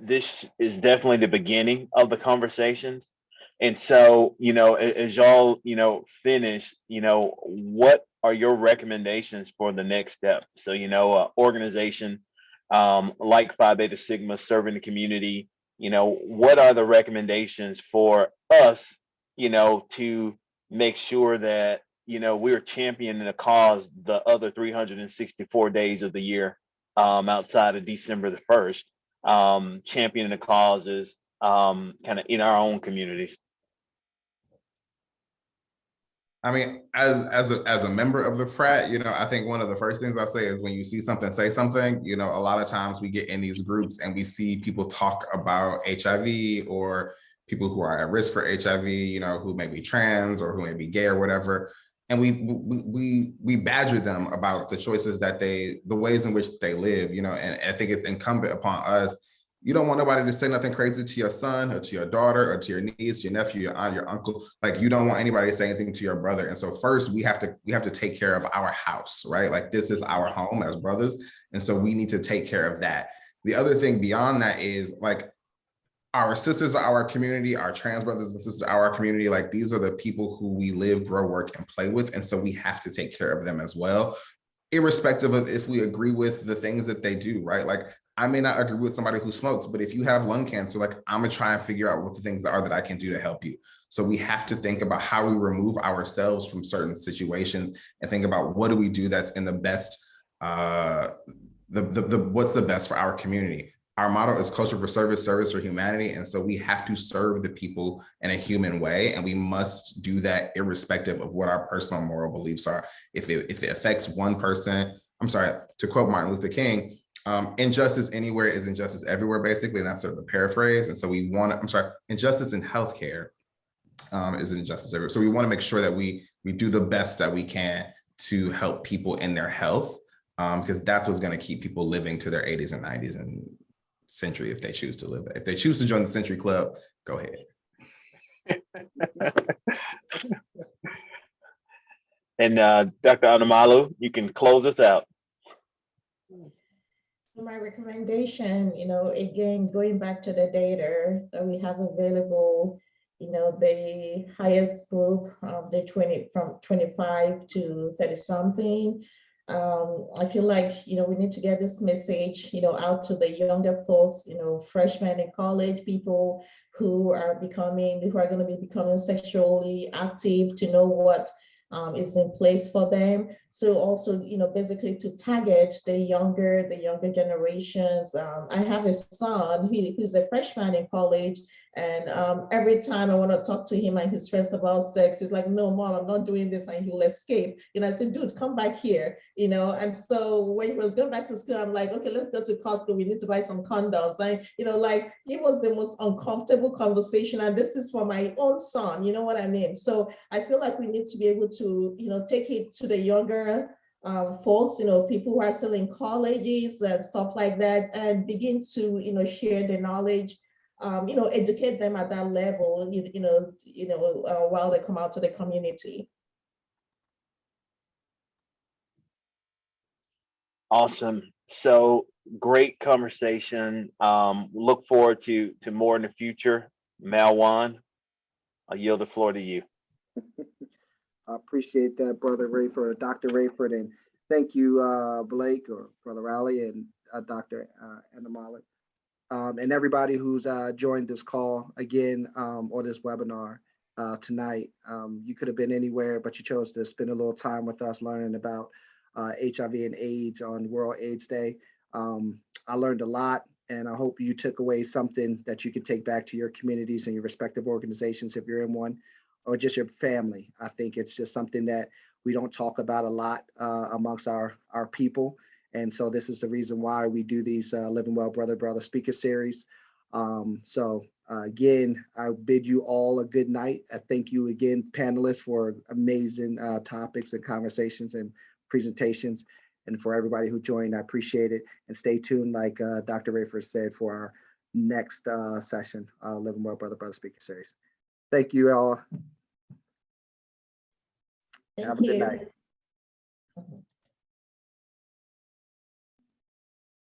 This is definitely the beginning of the conversations. And so, as y'all, finish, what are your recommendations for the next step? So, organization like Phi Beta Sigma serving the community, what are the recommendations for us, to make sure that, we're championing a cause the other 364 days of the year outside of December the 1st, championing the causes kind of in our own communities. I mean, as a member of the frat, I think one of the first things I say is when you see something, say something. A lot of times we get in these groups and we see people talk about HIV or people who are at risk for HIV, who may be trans or who may be gay or whatever. and we badger them about the choices that the ways in which they live, you know, and I think it's incumbent upon us. You don't want nobody to say nothing crazy to your son or to your daughter or to your niece, your nephew, your aunt, your uncle. Like, you don't want anybody to say anything to your brother. And so first we have to take care of our house, right? Like, this is our home as brothers. And so we need to take care of that. The other thing beyond that is, like, our sisters are our community, our trans brothers and sisters are our community. Like, these are the people who we live, grow, work, and play with. And so we have to take care of them as well, irrespective of if we agree with the things that they do, right? Like, I may not agree with somebody who smokes, but if you have lung cancer, like, I'm gonna try and figure out what the things are that I can do to help you. So we have to think about how we remove ourselves from certain situations and think about what do we do that's in the best, what's the best for our community. Our motto is culture for service, service for humanity. And so we have to serve the people in a human way. And we must do that irrespective of what our personal moral beliefs are. If it affects one person, I'm sorry, to quote Martin Luther King, injustice anywhere is injustice everywhere, basically. And that's sort of a paraphrase. And so we want to, I'm sorry, injustice in healthcare is injustice everywhere. So we want to make sure that we do the best that we can to help people in their health, because that's what's going to keep people living to their 80s and 90s and century if they choose to live there. If they choose to join the Century Club, go ahead. And Dr. Anamalu, you can close us out. So my recommendation, again, going back to the data that we have available, the highest group, from 25 to 30 something. I feel like, we need to get this message, out to the younger folks, freshmen in college, people who are going to be becoming sexually active, to know what is in place for them. So also, basically to target the younger generations. I have a son who's a freshman in college, and every time I want to talk to him and his friends about sex, he's like, "No, Mom, I'm not doing this," and he will escape. I said, "Dude, come back here." And so when he was going back to school, I'm like, "Okay, let's go to Costco. We need to buy some condoms." And like, it was the most uncomfortable conversation, and this is for my own son. You know what I mean? So I feel like we need to be able to, take it to the younger folks, people who are still in colleges and stuff like that, and begin to, share the knowledge, educate them at that level, while they come out to the community. Awesome. So great conversation. Look forward to more in the future. Malwan, I'll yield the floor to you. I appreciate that, Brother Rayford, Dr. Rayford, and thank you, Blake or Brother Raleigh and Dr. Anamalu, and everybody who's joined this call again, or this webinar tonight. You could have been anywhere, but you chose to spend a little time with us learning about HIV and AIDS on World AIDS Day. I learned a lot, and I hope you took away something that you could take back to your communities and your respective organizations if you're in one, or just your family. I think it's just something that we don't talk about a lot amongst our people. And so this is the reason why we do these Living Well Brother speaker series. Again, I bid you all a good night. I thank you again, panelists, for amazing topics and conversations and presentations. And for everybody who joined, I appreciate it. And stay tuned, like Dr. Rayford said, for our next session, Living Well Brother speaker series. Thank you all. Have a good night.